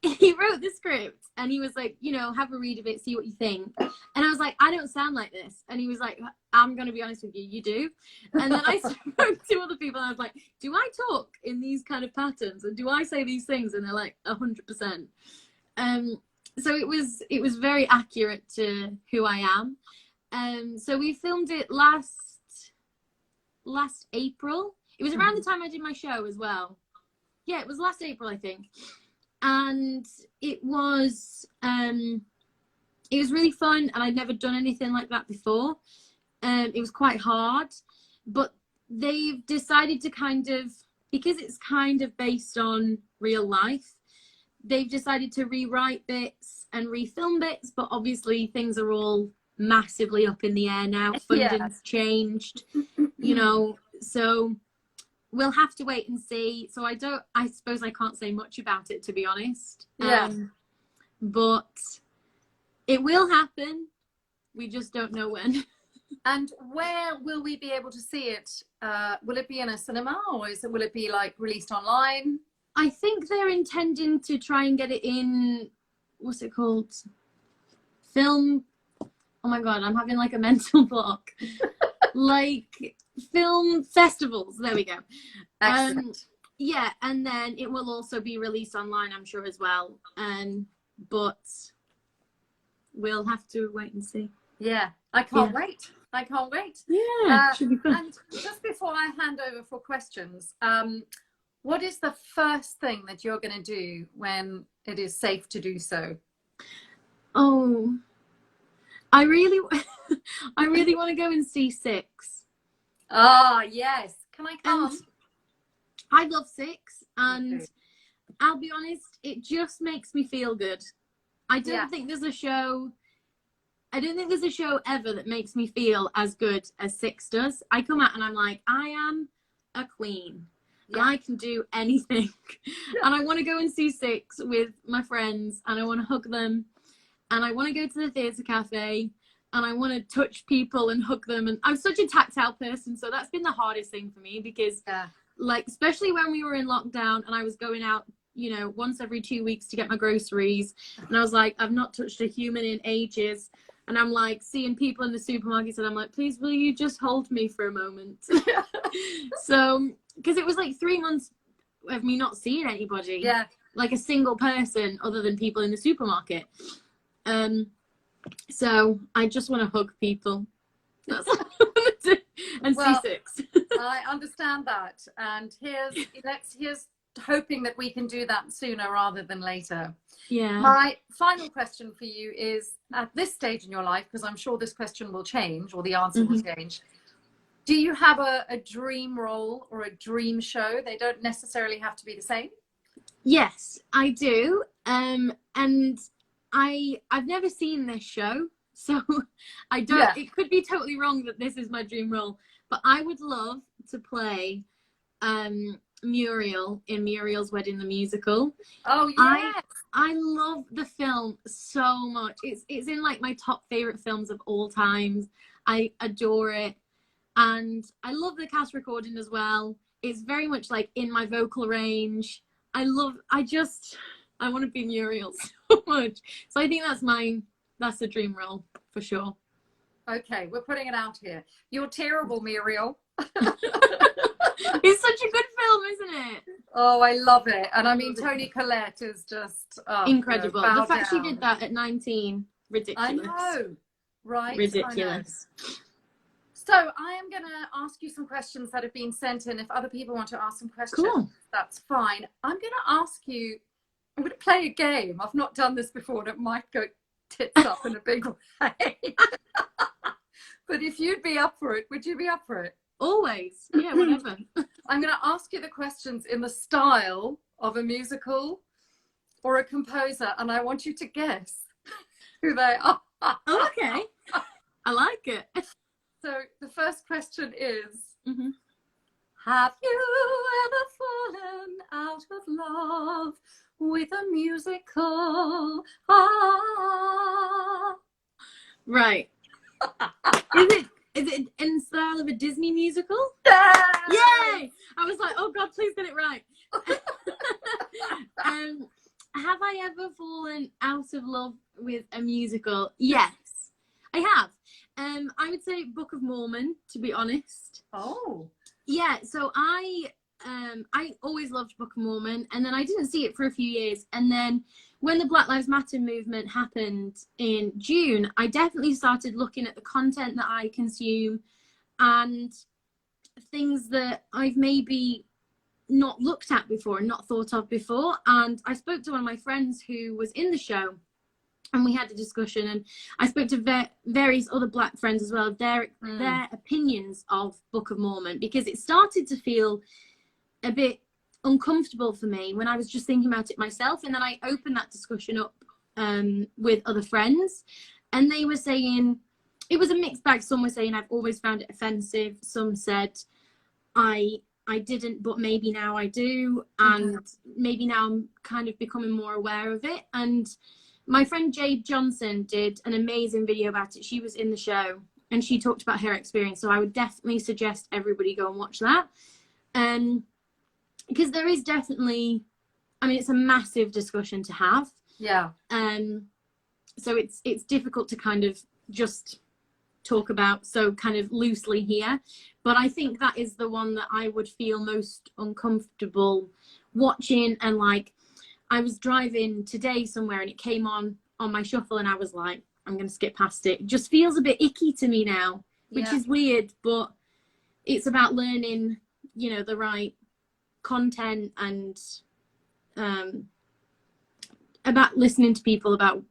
he wrote the script, and he was like, have a read of it, see what you think. And I was like, I don't sound like this. And he was like, I'm going to be honest with you, you do. And then I spoke to other people, and I was like, do I talk in these kind of patterns? And do I say these things? And they're like, 100%. So it was very accurate to who I am. So we filmed it last April. It was around the time I did my show as well. Yeah, it was last April, I think. And it was really fun, and I'd never done anything like that before. It was quite hard, but they've decided to because it's kind of based on real life, they've decided to rewrite bits and refilm bits, but obviously things are all massively up in the air now. Funding's changed, so we'll have to wait and see. So I suppose I can't say much about it, to be honest. But it will happen. We just don't know when. And where will we be able to see it? Will it be in a cinema, or will it be like released online? I think they're intending to try and get it in, what's it called? Film. Oh my God, I'm having like a mental block. Like film festivals. There we go. Excellent. Yeah, and then it will also be released online, I'm sure, as well. But we'll have to wait and see. Yeah, I can't wait. I can't wait. Yeah, should be fun. And just before I hand over for questions, what is the first thing that you're going to do when it is safe to do so? Oh, I really want to go and see Six. Ah, yes. Can I come? And I love Six, and I'll be honest, it just makes me feel good. I don't think there's a show ever that makes me feel as good as Six does. I come out and I'm like, I am a queen. And I can do anything. And I want to go and see Six with my friends, and I want to hug them, and I want to go to the theatre cafe, and I want to touch people and hug them. And I'm such a tactile person, so that's been the hardest thing for me, because like, especially when we were in lockdown and I was going out, once every 2 weeks to get my groceries, and I was like, I've not touched a human in ages. And I'm like seeing people in the supermarkets, and I'm like, please, will you just hold me for a moment? So, because it was like 3 months of me not seeing anybody, like a single person other than people in the supermarket. So I just want to hug people. That's what I want to do. And see Six. I understand that, and here's hoping that we can do that sooner rather than later. Yeah. My final question for you is, at this stage in your life, because I'm sure this question will change, or the answer will change, do you have a dream role or a dream show? They don't necessarily have to be the same. Yes, I do. And I've never seen this show, so I don't, it could be totally wrong that this is my dream role, but I would love to play Muriel in Muriel's Wedding, the musical. Oh yes. I love the film so much. It's in like my top favorite films of all times. I adore it, and I love the cast recording as well. It's very much like in my vocal range. I want to be Muriel so much. So I think that's the dream role for sure. Okay, we're putting it out here. You're terrible, Muriel. It's such a good film, isn't it? Oh, I love it. And I mean, Toni Collette is just incredible. The fact she did that at 19, ridiculous. I know, right? Ridiculous. So I am going to ask you some questions that have been sent in. If other people want to ask some questions, that's fine. I'm going to play a game. I've not done this before, and it might go tits up in a big way. But if you'd be up for it, would you be up for it? Always. Yeah, whatever. I'm going to ask you the questions in the style of a musical or a composer, and I want you to guess who they are. Okay. I like it. So the first question is, Mm-hmm. have you ever fallen out of love with a musical? Ah. Right. Is it in style of a Disney musical? Yeah. Yay! I was like, oh God, please get it right. Have I ever fallen out of love with a musical? Yes, I have. I would say Book of Mormon, to be honest. Oh. Yeah, so I always loved Book of Mormon, and then I didn't see it for a few years, and then when the Black Lives Matter movement happened in June, I definitely started looking at the content that I consume and things that I've maybe not looked at before and not thought of before. And I spoke to one of my friends who was in the show, and we had a discussion, and I spoke to various other Black friends as well, their opinions of Book of Mormon, because it started to feel a bit uncomfortable for me when I was just thinking about it myself. And then I opened that discussion up with other friends, and they were saying it was a mixed bag. Some were saying I've always found it offensive. Some said I didn't, but maybe now I do, and maybe now I'm kind of becoming more aware of it. And my friend Jade Johnson did an amazing video about it. She was in the show and she talked about her experience, so I would definitely suggest everybody go and watch that. Because there is definitely, I mean, it's a massive discussion to have. Yeah. So it's difficult to kind of just talk about so kind of loosely here. But I think that is the one that I would feel most uncomfortable watching. And like, I was driving today somewhere and it came on my shuffle, and I was like, I'm going to skip past it. It just feels a bit icky to me now, which is weird, but it's about learning, you know, the right content and about listening to people about,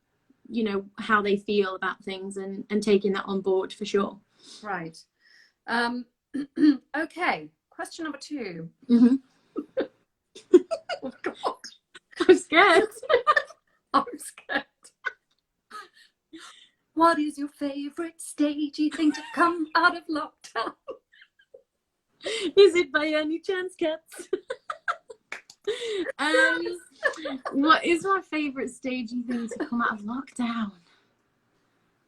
you know, how they feel about things and taking that on board for sure. Right. Okay. Question number 2. Mm-hmm. Oh God. I'm scared. I'm scared. What is your favorite stagey thing to come out of lockdown? Is it by any chance Cats? What is my favorite stagey thing to come out of lockdown?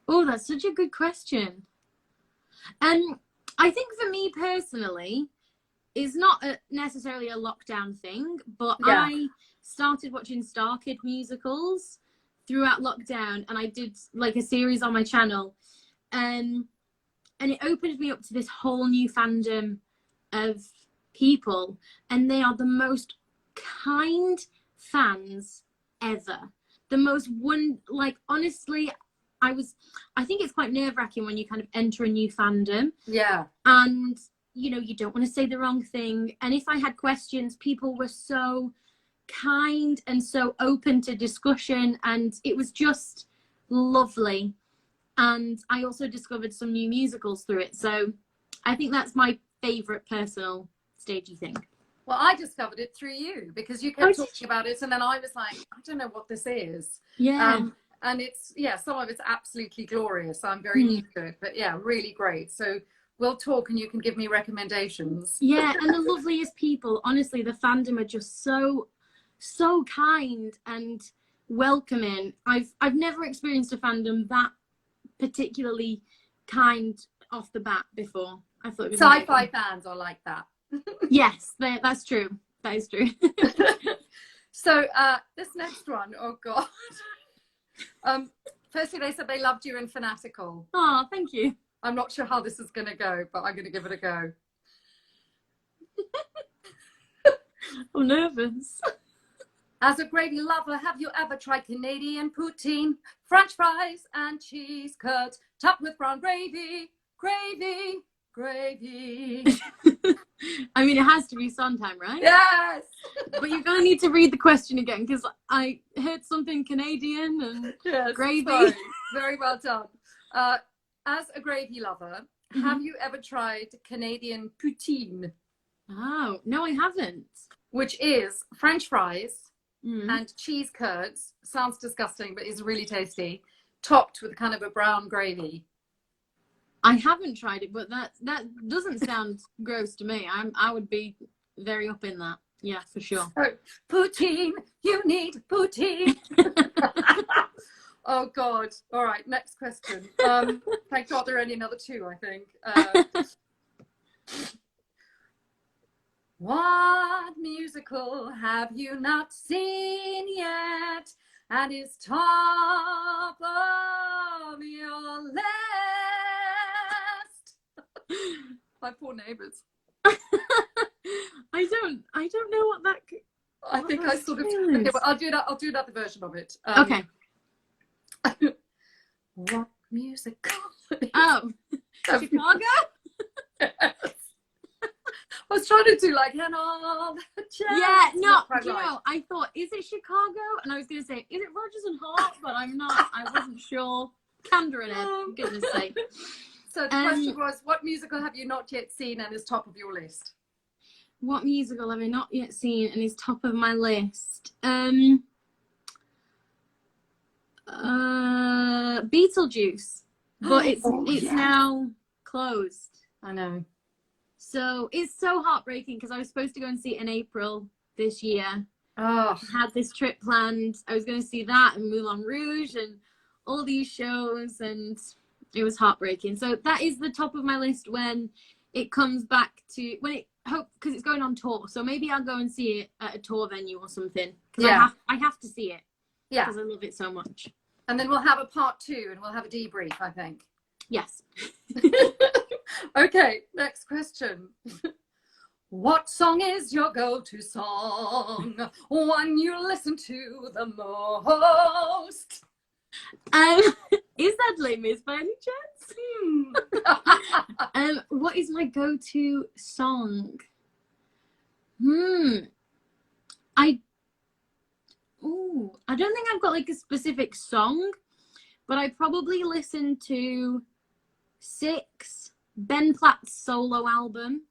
Oh, that's such a good question. I think for me personally, it's not necessarily a lockdown thing, but I started watching Star Kid musicals throughout lockdown, and I did like a series on my channel, and it opened me up to this whole new fandom of people, and they are the most kind fans ever. The most like, honestly, I think it's quite nerve-wracking when you kind of enter a new fandom. Yeah. And you know, you don't want to say the wrong thing. And if I had questions, people were so kind and so open to discussion, and it was just lovely. And I also discovered some new musicals through it. So I think that's my favorite personal stagey thing. Well, I discovered it through you because you kept talking about it, and then I was like, I don't know what this is. Yeah. And it's, some of it's absolutely glorious. I'm very new to it, but yeah, really great. So we'll talk and you can give me recommendations. Yeah, and the loveliest people. Honestly, the fandom are just so kind and welcoming. I've never experienced a fandom that particularly kind off the bat before. I thought it was sci-fi fans are like that. Yes, that's true. That is true. So this next one, oh God. Firstly, they said they loved you in Fanatical. Oh, thank you. I'm not sure how this is going to go, but I'm going to give it a go. I'm nervous. As a gravy lover, have you ever tried Canadian poutine, French fries and cheese curds, topped with brown gravy, gravy, gravy? I mean, it has to be Sondheim, right? Yes! But you're going to need to read the question again, because I heard something Canadian and Yes, gravy. sorry. Very well done. As a gravy lover, have you ever tried Canadian poutine? Oh, no, I haven't. Which is French fries Mm. and cheese curds. Sounds disgusting, but is really tasty. Topped with kind of a brown gravy. I haven't tried it, but that doesn't sound gross to me. I would be very up in that. Yeah, for sure. So, poutine, you need poutine. Oh God! All right, next question. Thank God there are only another two, I think. What musical have you not seen yet, and is top of your list? My poor neighbours. I don't know what that. I think I sort of. Okay, well, I'll do that. I'll do another version of it. Okay. What musical? Oh, Chicago. Yes. I was trying to do like and all the jazz. Yeah, no, Quite you right. know, I thought, is it Chicago? And I was going to say, is it Rogers and Hart? But I'm not. I wasn't sure. Candor in it, for goodness sake. So the question was, what musical have you not yet seen and is top of your list? What musical have I not yet seen and is top of my list? Beetlejuice, but it's now closed. I know. So it's so heartbreaking because I was supposed to go and see it in April this year. Oh, I had this trip planned. I was going to see that and Moulin Rouge and all these shows, and it was heartbreaking. So that is the top of my list when it comes back to because it's going on tour. So maybe I'll go and see it at a tour venue or something. Because I have to see it. yeah. Because I love it so much. And then we'll have a part 2 and we'll have a debrief, I think. Yes. Okay, next question. What song is your go-to song? One you listen to the most? Is that Les Mis by any chance? What is my go-to song? I don't think I've got like a specific song, but I probably listen to Six, Ben Platt's solo album.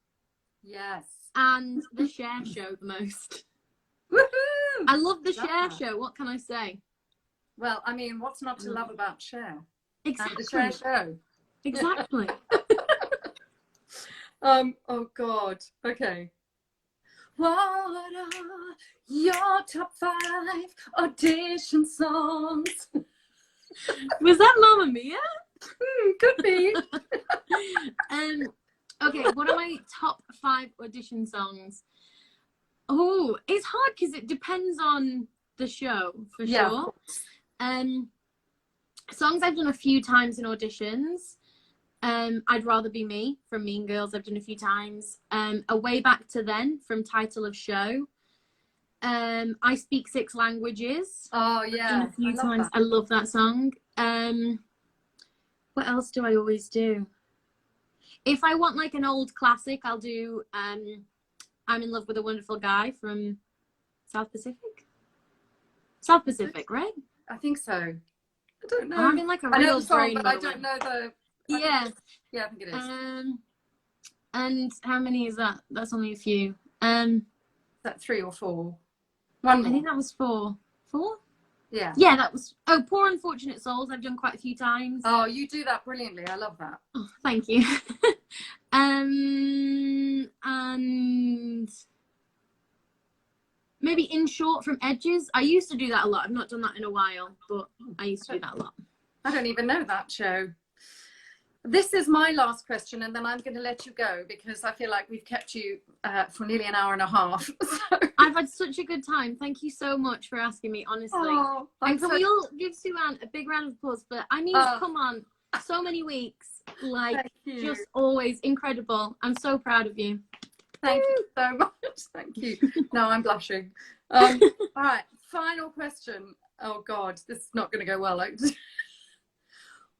Yes. And the Cher Show the most. Woohoo! I love the Cher Show. What can I say? Well, I mean, what's not to love about Cher? Exactly. And the Cher Show. Exactly. Oh God. Okay. What are your top 5 audition songs? Was that Mamma Mia? Could be. Okay, what are my top 5 audition songs? Oh, it's hard because it depends on the show for sure. Songs I've done a few times in auditions. I'd Rather Be Me from Mean Girls, I've done a few times. A Way Back to Then from Title of Show. I Speak 6 Languages. Oh yeah, A few times. I love that song. What else do I always do? If I want like an old classic, I'll do I'm in Love with a Wonderful Guy from South Pacific. South Pacific, right? I think so. I don't know. I'm having like a I know real the song, brain but moment. I don't know the. Yeah. Yeah, I think it is. And how many is that? That's only a few. Is that 3 or 4? One more. I think that was 4. 4? Yeah. Yeah, that was. Oh, Poor Unfortunate Souls. I've done quite a few times. Oh, you do that brilliantly. I love that. Oh, thank you. And maybe In Short from Edges. I used to do that a lot. I've not done that in a while, but I used to do that a lot. I don't even know that show. This is my last question, and then I'm going to let you go because I feel like we've kept you for nearly an hour and a half. So. I've had such a good time. Thank you so much for asking me, honestly. Oh, and can we all give Suanne a big round of applause? But I mean, come on, so many weeks, like just always incredible. I'm so proud of you. Thank you so much. Thank you. No, I'm blushing. All right, final question. Oh God, this is not going to go well.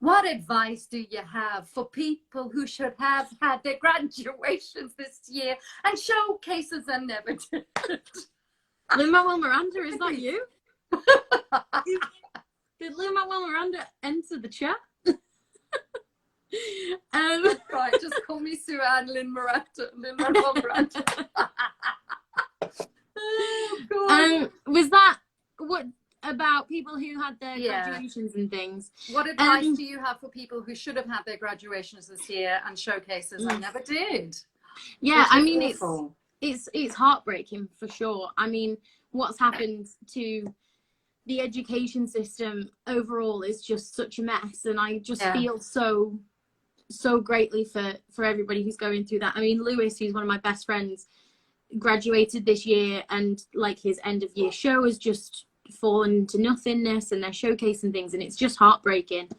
What advice do you have for people who should have had their graduations this year and showcases and never did? Lin-Manuel Miranda, is that you? Did Lin-Manuel Miranda enter the chat? Right, just call me Suanne Lin-Manuel Miranda. Oh, God. Was that what about people who had their graduations and things? What advice do you have for people who should have had their graduations this year and showcases and never did? Yeah, I mean, it's heartbreaking for sure. I mean, what's happened to the education system overall is just such a mess, and I just feel so greatly for everybody who's going through that. I mean, Lewis, who's one of my best friends, graduated this year, and like his end of year show has just fallen into nothingness, and they're showcasing things, and it's just heartbreaking.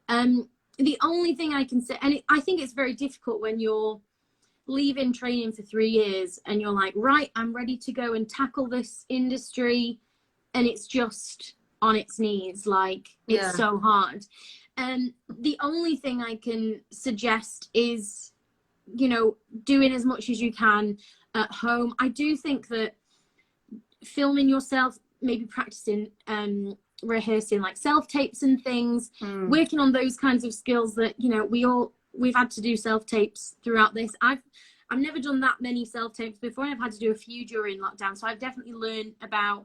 The only thing I can say, and I think it's very difficult when you're leaving training for 3 years and you're like, right, I'm ready to go and tackle this industry, and it's just on its knees, like it's so hard. And the only thing I can suggest is, you know, doing as much as you can at home. I do think that filming yourself, maybe practicing, rehearsing like self-tapes and things, working on those kinds of skills that, you know, we've had to do self-tapes throughout this. I've never done that many self-tapes before, and I've had to do a few during lockdown, so I've definitely learned about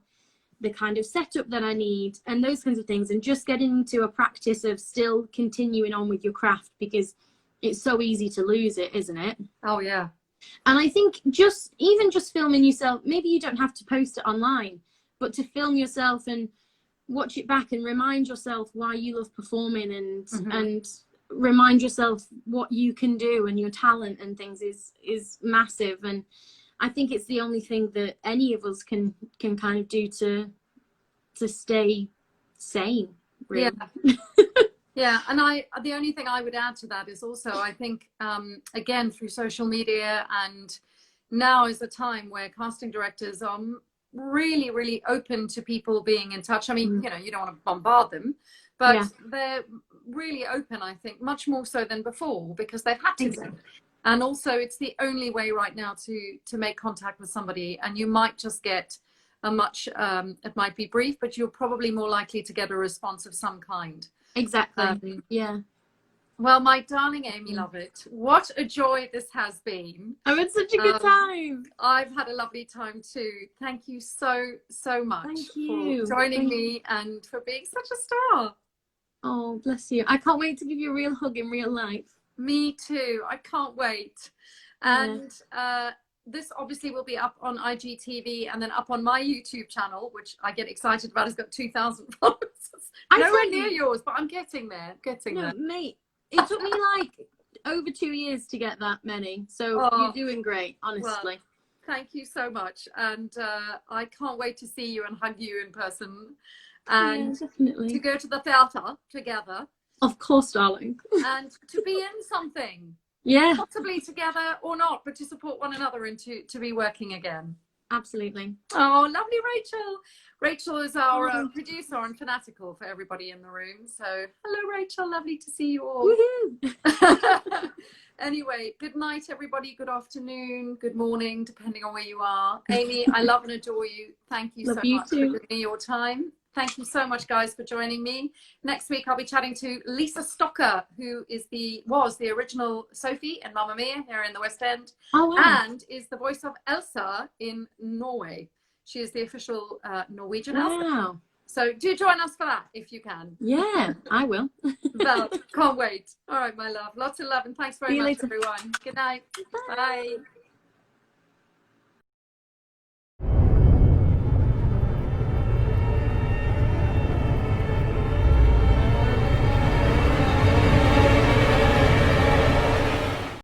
the kind of setup that I need and those kinds of things, and just getting into a practice of still continuing on with your craft, because it's so easy to lose it, isn't it? Oh yeah. And I think just filming yourself, maybe you don't have to post it online, but to film yourself and watch it back and remind yourself why you love performing, and remind yourself what you can do and your talent and things is massive. And I think it's the only thing that any of us can kind of do to stay sane, really. Yeah, and the only thing I would add to that is also, I think, again, through social media, and now is the time where casting directors are really, really open to people being in touch. I mean, you know, you don't want to bombard them, but they're really open, I think, much more so than before, because they've had to be. And also, it's the only way right now to make contact with somebody, and you might just get a much, it might be brief, but you're probably more likely to get a response of some kind. Exactly. Well, my darling Amy Lovatt, what a joy this has been. I've had such a good time. I've had a lovely time too. Thank you so much for joining me and for being such a star. Oh, bless you. I can't wait to give you a real hug in real life. Me too. I can't wait. And this obviously will be up on IGTV and then up on my YouTube channel, which I get excited about. It's got 2,000 followers. Nowhere near yours, but I'm getting there. There. Mate, it took me like over 2 years to get that many. So you're doing great, honestly. Well, thank you so much. And I can't wait to see you and hug you in person. And to go to the theatre together. Of course, darling. And to be in something. Yeah. Possibly together or not, but to support one another and to be working again. Absolutely. Oh, lovely Rachel. Rachel is our producer on Fanatical for everybody in the room. So hello, Rachel. Lovely to see you all. Woohoo! Anyway, good night, everybody. Good afternoon, good morning, depending on where you are. Amy, I love and adore you. Thank you so much for giving me your time. Thank you so much, guys, for joining me. Next week, I'll be chatting to Lisa Stocker, who was the original Sophie in Mamma Mia here in the West End, and is the voice of Elsa in Norway. She is the official Norwegian Elsa. So do join us for that if you can. Yeah, I will. Well, can't wait. All right, my love. Lots of love, and thanks very much, everyone. Good night. Bye.